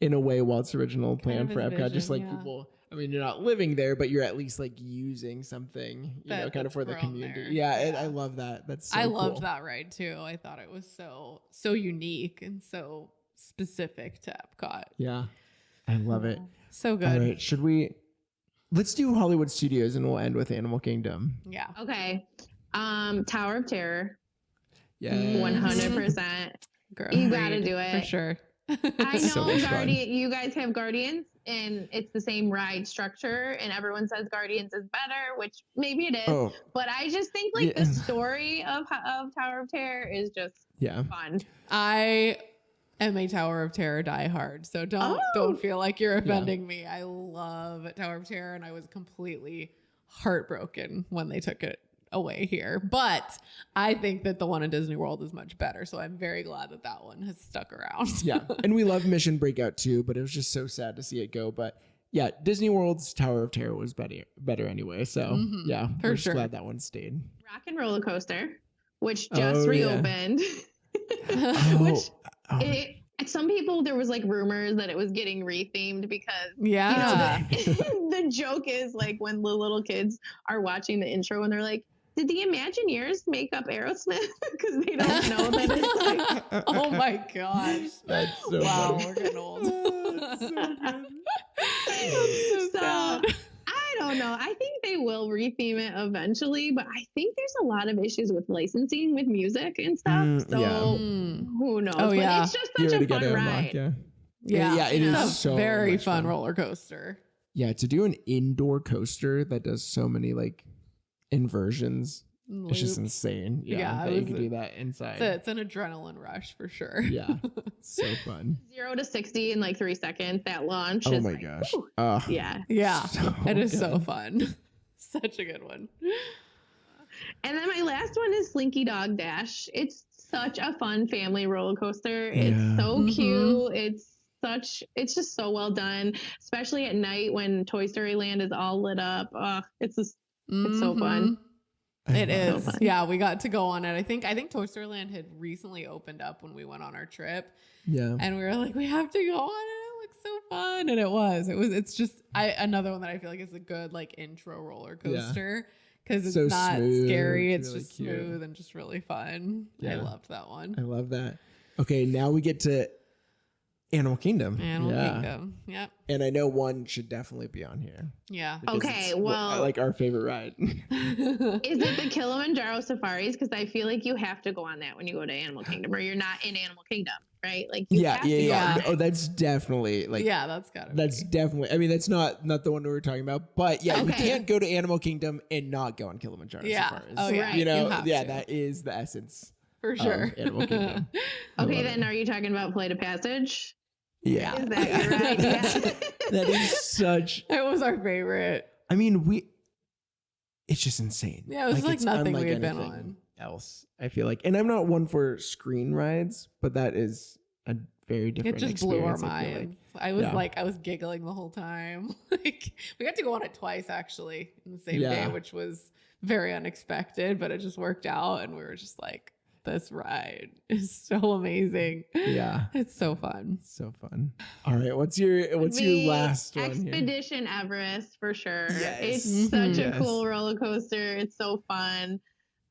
original plan for Epcot, vision, just like people. I mean, you're not living there, but you're at least like using something, kind of for the community. I love that. That's so cool. Loved that ride too. I thought it was so unique and so specific to Epcot. Yeah, I love it. So good. All right, should we let's do Hollywood Studios and we'll end with Animal Kingdom. Yeah. Okay. Tower of Terror. Yeah. 100%. Girl, You gotta do for it. sure. I So know much fun. you guys have Guardians and it's the same ride structure and everyone says Guardians is better, which maybe it is. Oh, But I just think like the story of Tower of Terror is just yeah. fun. I am a Tower of Terror diehard, so don't feel like you're offending me. I love Tower of Terror, and I was completely heartbroken when they took it away here. But I think that the one in Disney World is much better, so I'm very glad that that one has stuck around. Yeah, and we love Mission Breakout too, but it was just so sad to see it go. But yeah, Disney World's Tower of Terror was better anyway. So yeah, for we're sure. just glad that one stayed. Rock and Roller Coaster, which just Oh, reopened. Oh, Some people, there was like rumors that it was getting rethemed because Yeah. the joke is like when the little kids are watching the intro and they're like, did the Imagineers make up Aerosmith? Because they don't know that it's like, Oh my gosh. that's so Wow, funny. we're getting old. That's so good. That's so sad. I don't know. I think they will retheme it eventually, but I think there's a lot of issues with licensing with music and stuff. So Mm. who knows? Oh, But yeah. it's just You such already a got fun it ride. unlocked, yeah. Yeah, it is it's a so very much fun fun. roller coaster. Yeah, to do an indoor coaster that does so many like inversions, it's just Loops. insane. Yeah, Yeah, that it you was can do that inside. It's an adrenaline rush for sure. Yeah, so fun. 0 to 60 in like 3 seconds. That launch. Oh is my like, gosh. whew. Yeah. Yeah, So it is so good. fun. Such a good one. And then my last one is Slinky Dog Dash. It's such a fun family roller coaster. Yeah. It's so Mhm. cute. It's just so well done, especially at night when Toy Story Land is all lit up. It's so fun. I It love is. fun. Yeah, we got to go on it. I think Toy Story Land had recently opened up when we went on our trip, Yeah. and we were like, we have to go on it. It looks so fun, and it's just another one that I feel like is a good like intro roller coaster because it's So not smooth, scary. It's really just cute. smooth and just really fun. I Yeah. loved that one. I love that. Okay, now we get to Animal Kingdom. Animal yeah. Kingdom. Yep. And I know one should definitely be on here. Yeah. because Okay, it's well- like our favorite ride. Is it the Kilimanjaro Safaris? Because I feel like you have to go on that when you go to Animal Kingdom, or you're not in Animal Kingdom, right? Like you yeah, have to yeah, go yeah. on it. Oh, that's definitely like yeah, that's gotta that's be. definitely. I mean, that's not the one we were talking about, but yeah, you Okay. can't go to Animal Kingdom and not go on Kilimanjaro Yeah. Safaris. Oh, yeah. Right. You know, You have yeah, to. that is the essence. For sure. Animal Kingdom. I Okay, love then it. are you talking about Flight of Passage? Yeah, Is that your ride? Yeah. that is such. It was our favorite. I mean, it's just insane. Yeah, it was like it's nothing we unlike had been anything on. else. I feel like, and I'm not one for screen rides, but that is a very different. It just blew our experience, I feel like. minds. I was Yeah. like, I was giggling the whole time. Like we got to go on it twice actually in the same Yeah. day, which was very unexpected, but it just worked out, and we were just like, this ride is so amazing. Yeah, It's so fun. so fun. All right, what's your The last one here? Expedition Everest for sure. Yes. It's such Yes. a cool roller coaster. It's so fun.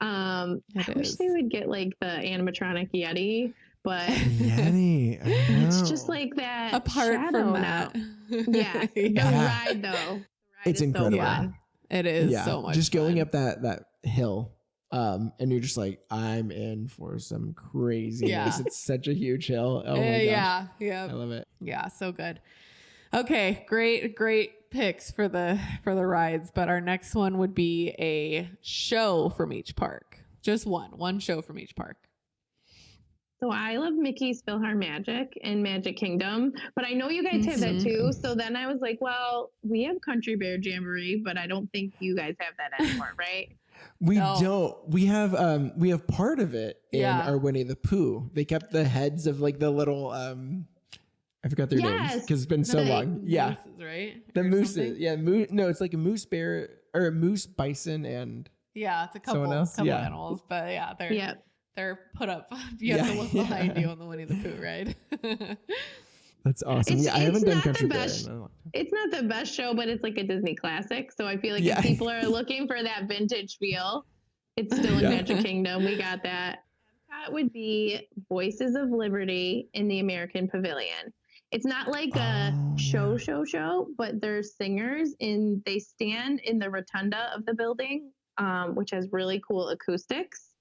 I It wish is. they would get like the animatronic Yeti, but Yeti. I it's know. just like that. Apart shadow from now. that, Yeah. The Yeah. ride though. The ride It's is incredible. So fun. it is yeah, so much. just going fun. up that hill. And you're just like, I'm in for some craziness. Yeah. It's such a huge hill. Oh my gosh. Yeah, I yeah, love it. yeah. So good. Okay, great picks for the rides. But our next one would be a show from each park. Just one show from each park. So I love Mickey's PhilharMagic and Magic Kingdom, but I know you guys have that too. So then I was like, well, we have Country Bear Jamboree, but I don't think you guys have that anymore, right? We No. don't. We have part of it in Yeah. our Winnie the Pooh. They kept the heads of like the little I forgot their names Yes. because it's been so The long. Yeah. Mooses, right? The Or mooses. something? Yeah, no, it's like a moose bear or a moose bison and Yeah, it's a Someone couple else? Yeah. animals, but yeah, Yep. they're put up. You have to Yeah, look behind yeah. you on the Winnie the Pooh ride. that's awesome. It's- Yeah, I it's haven't done not the Country Bear best. in a long time. It's not the best show, but it's like a Disney classic. So I feel like Yeah. if people are looking for that vintage feel, it's still in Yeah. Magic Kingdom. We got that. That would be Voices of Liberty in the American Pavilion. It's not like a show, but there's singers and they stand in the rotunda of the building, which has really cool acoustics.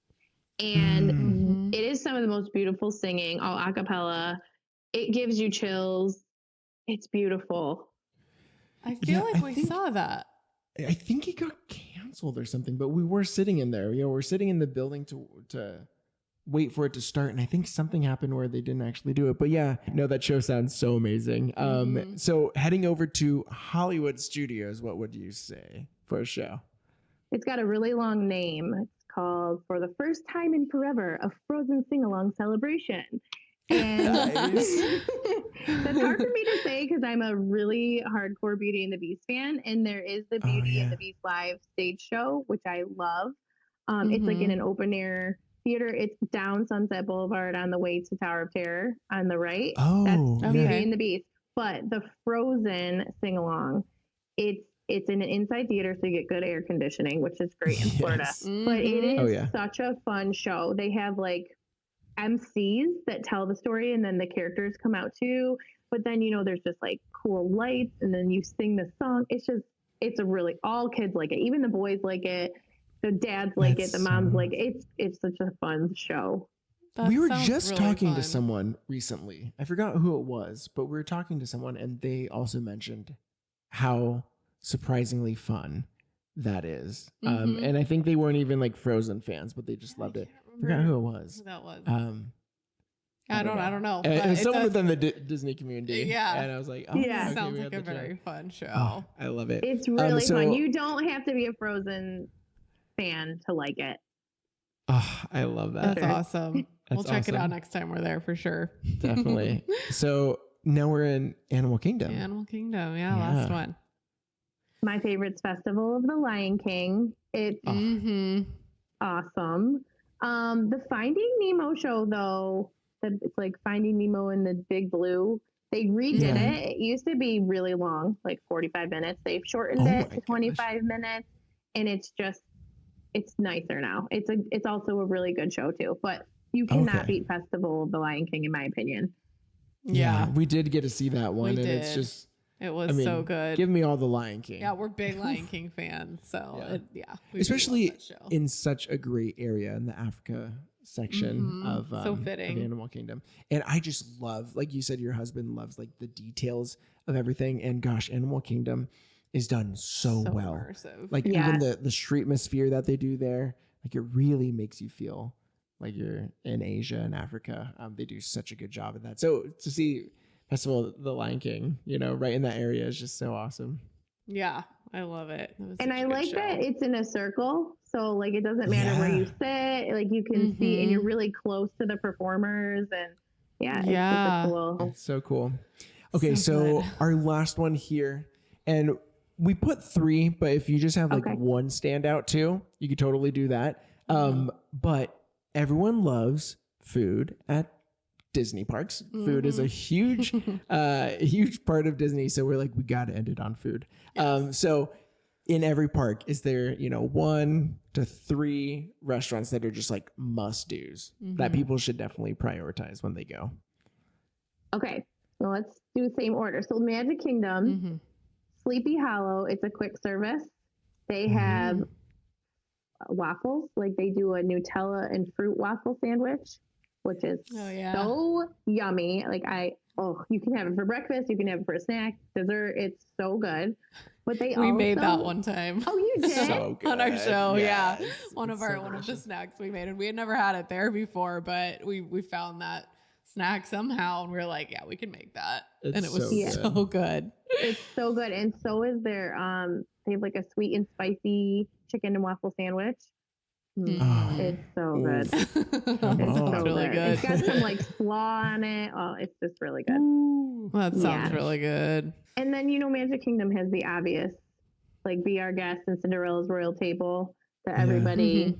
And Mhm. it is some of the most beautiful singing, all a cappella. It gives you chills. It's beautiful. I feel like we saw that. I think it got canceled or something, but we were sitting in there. We're sitting in the building to wait for it to start, and I think something happened where they didn't actually do it. But yeah, no, that show sounds so amazing. So heading over to Hollywood Studios, what would you say for a show? It's got a really long name. It's called For the First Time in Forever, a Frozen Sing-Along Celebration. And Nice. that's hard for me to say because I'm a really hardcore Beauty and the Beast fan, and there is the Beauty and the Beast live stage show, which I love. It's like in an open air theater. It's down Sunset Boulevard on the way to Tower of Terror on the right. Oh, that's Beauty and the Beast. But the Frozen sing along, it's in an inside theater, so you get good air conditioning, which is great in Florida. But it is such a fun show. They have like MCs that tell the story, and then the characters come out too. But then there's just like cool lights, and then you sing the song. It's a really, all kids like it. Even the boys like it. The dads like it. The moms like it. It's such a fun show. We were just talking to someone recently. I forgot who it was, but we were talking to someone, and they also mentioned how surprisingly fun that is. And I think they weren't even like Frozen fans, but they just loved it. I forgot who it was. Who that was. I don't know. And someone within the Disney community. Yeah. And I was like, yeah. It sounds like a very fun show. Oh, I love it. It's really fun. You don't have to be a Frozen fan to like it. Oh, I love that. That's awesome. We'll check it out next time we're there for sure. Definitely. So now we're in Animal Kingdom. Animal Kingdom. Yeah, last one. My favorite's Festival of the Lion King. It's awesome. The Finding Nemo show, though, it's like Finding Nemo in the Big Blue. They redid it. It used to be really long, like 45 minutes. They've shortened it to 25 minutes, and it's nicer now. It's also a really good show too. But you cannot beat Festival of the Lion King, in my opinion. Yeah, we did get to see that one, and it's just. It was so good. Give me all the Lion King. Yeah, we're big Lion King fans. So, especially in such a great area in the Africa section of Animal Kingdom. And I just love, like you said, your husband loves like the details of everything. And gosh, Animal Kingdom is done so well. Immersive. Like even the streetmosphere that they do there, like it really makes you feel like you're in Asia and Africa. They do such a good job of that. So to see Festival of the Lion King, right in that area is just so awesome. Yeah, I love it. And I like that it's in a circle. So like it doesn't matter where you sit, like you can see and you're really close to the performers and it's super cool. It's so cool. Okay, so our last one here, and we put 3, but if you just have like one standout too, you could totally do that. But everyone loves food at Disney parks. Food is a huge part of Disney. So we're like, we got to end it on food. So in every park, is there, 1 to 3 restaurants that are just like must-dos that people should definitely prioritize when they go? Okay. Well, let's do the same order. So Magic Kingdom, Sleepy Hollow, it's a quick service. They have waffles. Like they do a Nutella and fruit waffle sandwich, which is so yummy. Like you can have it for breakfast, you can have it for a snack, dessert. It's so good. But we made that one time. Oh, you did? So good. On our show, yes. One of the snacks we made, and we had never had it there before, but we found that snack somehow, and we were like, we can make that, and it was so good. It's so good, and so is their they have like a sweet and spicy chicken and waffle sandwich. It's so good. It's so really good. It's got some like slaw on it. Oh, it's just really good. Ooh, that sounds really good. And then Magic Kingdom has the obvious, like Be Our Guest and Cinderella's Royal Table that everybody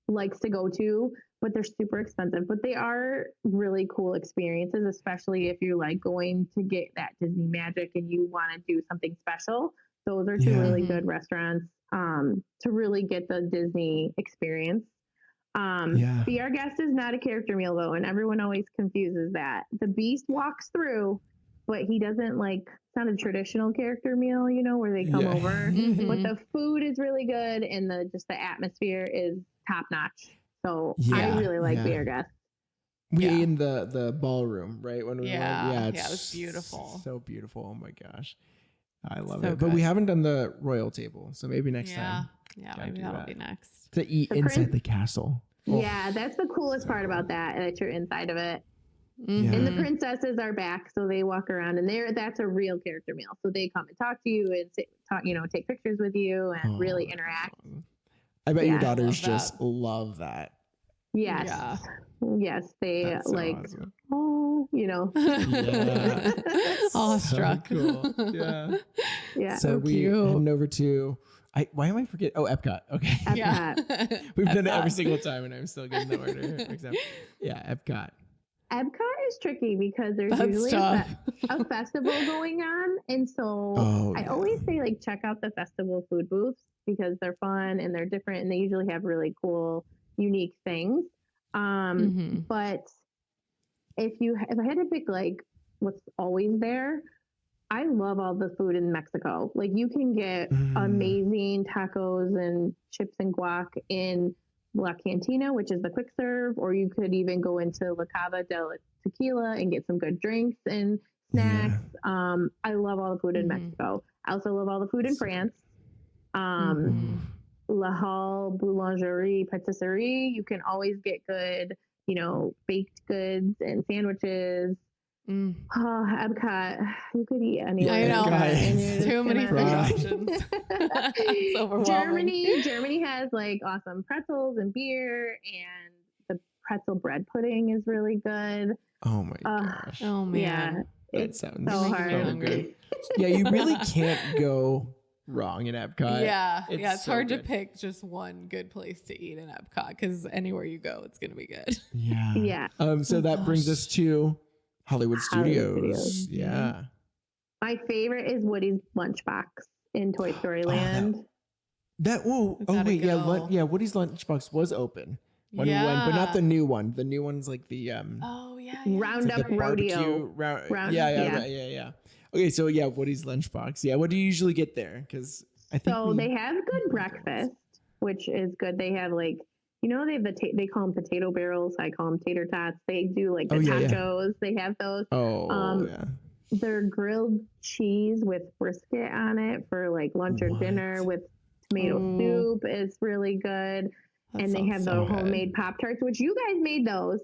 likes to go to, but they're super expensive. But they are really cool experiences, especially if you're like going to get that Disney magic and you want to do something special. Those are 2 really good restaurants to really get the Disney experience. Be Our Guest is not a character meal though, and everyone always confuses that. The Beast walks through, but he doesn't it's not a traditional character meal, where they come over. But the food is really good, and the atmosphere is top notch. So I really like Be Our Guest. We ate in the ballroom, right? When we went. Yeah, it was beautiful. So beautiful. Oh my gosh. I love So it. But we haven't done the royal table, so maybe next time. Yeah, maybe that'll be next. To eat inside the castle. Oh. Yeah, that's the coolest part about that you're inside of it. Mm-hmm. And the princesses are back, so they walk around, and that's a real character meal. So they come and talk to you and take pictures with you and really interact. I bet your daughters just love that. Yes. Yeah. Yes, they so awesome. Yeah. Awestruck. So cool. Yeah. Yeah. So we heading over to why am I forgetting? Oh, Epcot. Okay. Epcot. Yeah. We've done it every single time, and I'm still getting the order. Except, Epcot. Epcot is tricky because there's usually a festival going on, and so I always say check out the festival food booths because they're fun and they're different, and they usually have really cool, unique things. But if I had to pick what's always there, I love all the food in Mexico. You can get amazing tacos and chips and guac in La Cantina, which is the quick serve, or you could even go into La Cava del Tequila and get some good drinks and snacks. I love all the food in Mexico. I also love all the food in France. La Halle Boulangerie Patisserie, you can always get good, baked goods and sandwiches. Epcot, you could eat anywhere. I know. Too many food options. It's overwhelming. Germany has awesome pretzels and beer, and the pretzel bread pudding is really good. Oh my gosh. Oh man. Yeah, that sounds so hard. Good. Yeah, you really can't go wrong in Epcot. It's so hard to pick just one good place to eat in Epcot because anywhere you go, it's gonna be good. Yeah. So that brings us to Hollywood Studios. Yeah. My favorite is Woody's Lunchbox in Toy Story Land. Woody's Lunchbox was open when we went, but not the new one. The new one's the Roundup Rodeo. Yeah. Okay, so Woody's Lunchbox. Yeah, what do you usually get there? Because I think they have good breakfast, which is good. They have they have they call them potato barrels. I call them tater tots. They do the tacos. They have those. Their grilled cheese with brisket on it for lunch or dinner with tomato soup is really good. And they have the homemade Pop-Tarts, which you guys made those.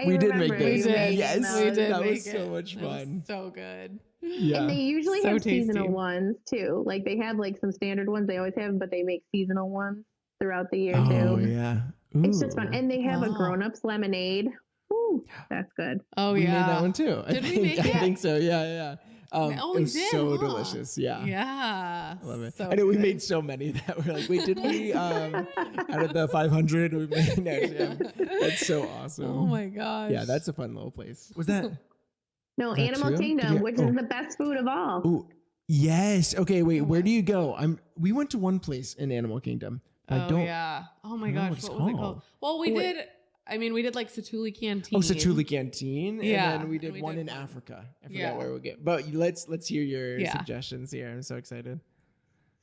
We did make those. Yes, we did. That was so much fun. So good. Yeah. And they usually have tasty. seasonal ones too. They have some standard ones they always have, but they make seasonal ones throughout the year too. Oh yeah. Ooh. It's just fun. And they have a grown-ups lemonade. Ooh, that's good. Oh we yeah. made that one too. Did we make it? I think so. Yeah. It was so delicious. Yeah. Yeah. I love it. So I know we good. made so many that we're wait, did we out of the 500 we made that's so awesome. Oh my gosh. Yeah, that's a fun little place. Was that No, Animal Kingdom, which is the best food of all. Ooh, yes. Okay, wait, where do you go? We went to one place in Animal Kingdom. Yeah. Oh my gosh, what was it called? Well, we did Satuli Canteen. Oh, Satuli Canteen. Yeah. And then we did one in Africa. I forgot where we get. But let's hear your suggestions here. I'm so excited.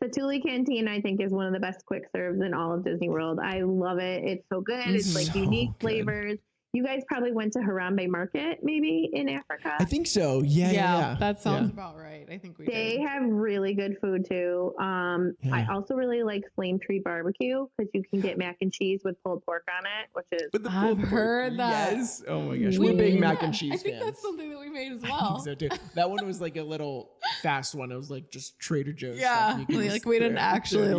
Satuli Canteen, I think, is one of the best quick serves in all of Disney World. I love it. It's so good. It's so unique good. flavors. You guys probably went to Harambe Market, maybe in Africa. I think so. Yeah. That sounds about right. I think we did. They have really good food too. I also really like Flame Tree Barbecue because you can get mac and cheese with pulled pork on it, which is. I've heard that. Yes. Oh my gosh, we're big mac and cheese fans. I think that's something that we made as well. I think so too. That one was a little fast one. It was just Trader Joe's. Yeah, stuff. we didn't actually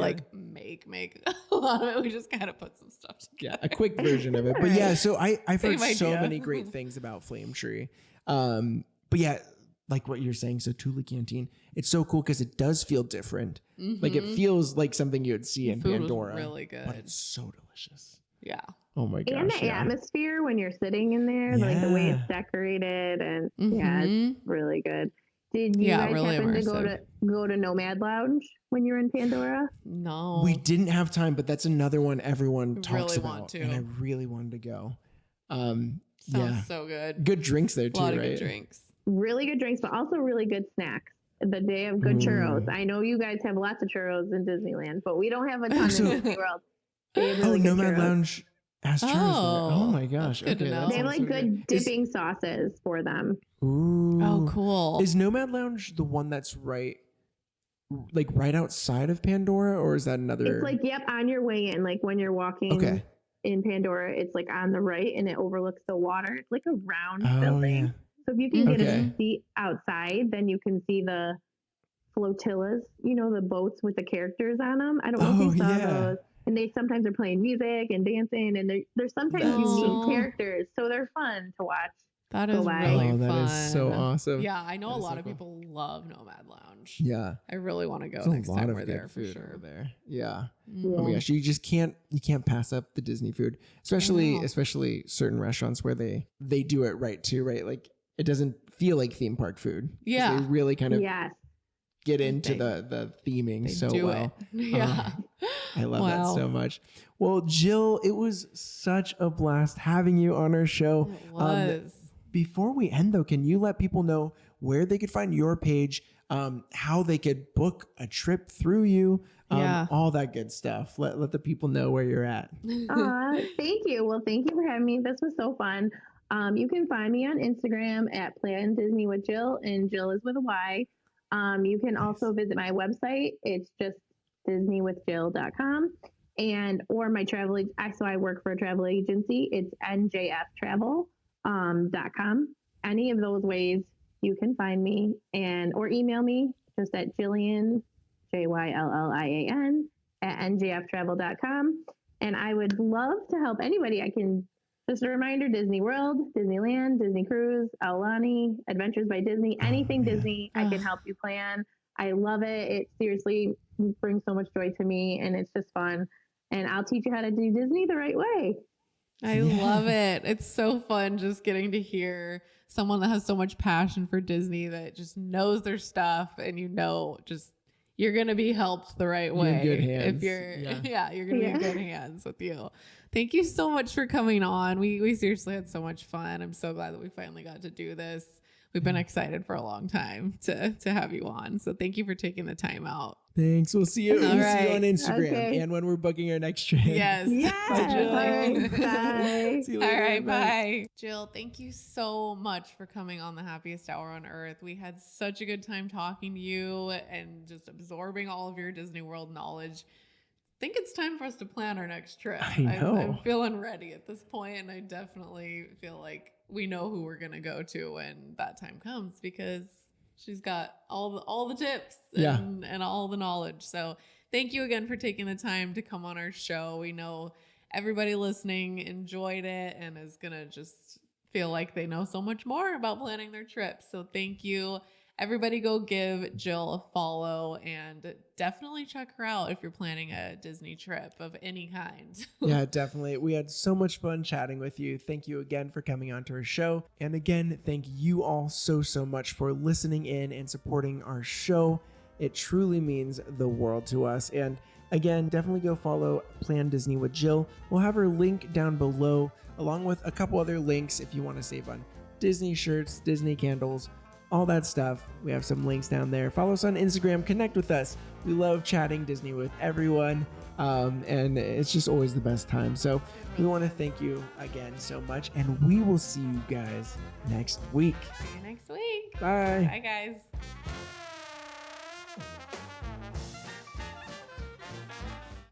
make a lot of it. We just kind of put some stuff together. Yeah, a quick version of it. But yeah, so I've heard so many great things about Flame Tree. But yeah, like what you're saying, so Tula Canteen, it's so cool because it does feel different. It feels like something you would see in Pandora. Really good, but it's so delicious. Yeah. Oh my gosh. And the atmosphere when you're sitting in there, the way it's decorated, and it's really good. Did you Yeah, guys really happen to immersive. go to Nomad Lounge when you were in Pandora? No. We didn't have time, but that's another one everyone talks Really about, want to. and I really wanted to go. Sounds Yeah, so good. good drinks there too, A lot of right? good drinks. Really good drinks, but also really good snacks. The day of good churros. Ooh. I know you guys have lots of churros in Disneyland, but we don't have a ton So- in Disney World. They have Oh, really good Nomad churros. Lounge has churros there. Oh Oh, my gosh. that's good to Okay, know. that They have sounds like so good dipping sauces for them. Ooh. Oh, cool. Is Nomad Lounge the one that's right outside of Pandora, or is that another? It's like, yep, on your way in, like when you're walking Okay. in Pandora, it's like on the right and it overlooks the water. It's like a round Oh building. yeah. So if you can get Okay. a seat outside, then you can see the flotillas, the boats with the characters on them. I don't know if you saw those. And they sometimes are playing music and dancing, and they're sometimes That's unique so- characters. So they're fun to watch. That Go is by. really Oh, fun. that is so awesome. Yeah, I know That a is lot so of cool. people love Nomad Lounge. Yeah. I really want to go There's next a lot time of we're good there for food sure. over there. Yeah. Mm. Oh my gosh, you can't pass up the Disney food, especially know. certain restaurants where they do it right too, right? Like it doesn't feel like theme park food. 'Cause Yeah. they really kind of Yes. get into They- the theming They so do well. it. Yeah. I love that Wow. so much. Well, Jyll, it was such a blast having you on our show. It was. Before we end though, can you let people know where they could find your page, how they could book a trip through you, Yeah. all that good stuff. Let the people know where you're at. Thank you. Well, thank you for having me. This was so fun. You can find me on Instagram at Plan Disney with Jyll, and Jyll is with a Y. You can also visit my website. It's just disneywithjill.com, or my travel. So I work for a travel agency. It's njftravel.com. Any of those ways you can find me, or email me just at Jillian, JYLLIAN at njftravel.com. And I would love to help anybody. I can just a reminder: Disney World, Disneyland, Disney Cruise, Aulani, Adventures by Disney, anything Disney, I can help you plan. I love it. It seriously brings so much joy to me, and it's just fun. And I'll teach you how to do Disney the right way. I love it. It's so fun just getting to hear someone that has so much passion for Disney that just knows their stuff, and just you're going to be helped the right way. You're in good hands. If you're you're going to be in good hands with you. Thank you so much for coming on. We seriously had so much fun. I'm so glad that we finally got to do this. We've been excited for a long time to have you on. So thank you for taking the time out. Thanks. We'll see you. All We'll see you right. on Instagram Okay. and when we're booking our next trip. Yes. Yeah. Jyll. All right. Bye. See you All later. right, bye. Jyll, thank you so much for coming on the Happiest Hour on Earth. We had such a good time talking to you and just absorbing all of your Disney World knowledge. I think it's time for us to plan our next trip. I know. I'm feeling ready at this point, and I definitely feel like we know who we're gonna go to when that time comes, because she's got all the tips and all the knowledge. So thank you again for taking the time to come on our show. We know everybody listening enjoyed it and is gonna just feel like they know so much more about planning their trip. So thank you. Everybody go give Jyll a follow and definitely check her out if you're planning a Disney trip of any kind. Yeah, definitely. We had so much fun chatting with you. Thank you again for coming on to our show. And again, thank you all so much for listening in and supporting our show. It truly means the world to us. And again, definitely go follow Plan Disney with Jyll. We'll have her link down below, along with a couple other links if you want to save on Disney shirts, Disney candles, all that stuff. We have some links down there. Follow us on Instagram, connect with us. We love chatting Disney with everyone, and it's just always the best time. So we want to thank you again so much, and we will see you guys next week. See you next week. Bye. Bye, guys.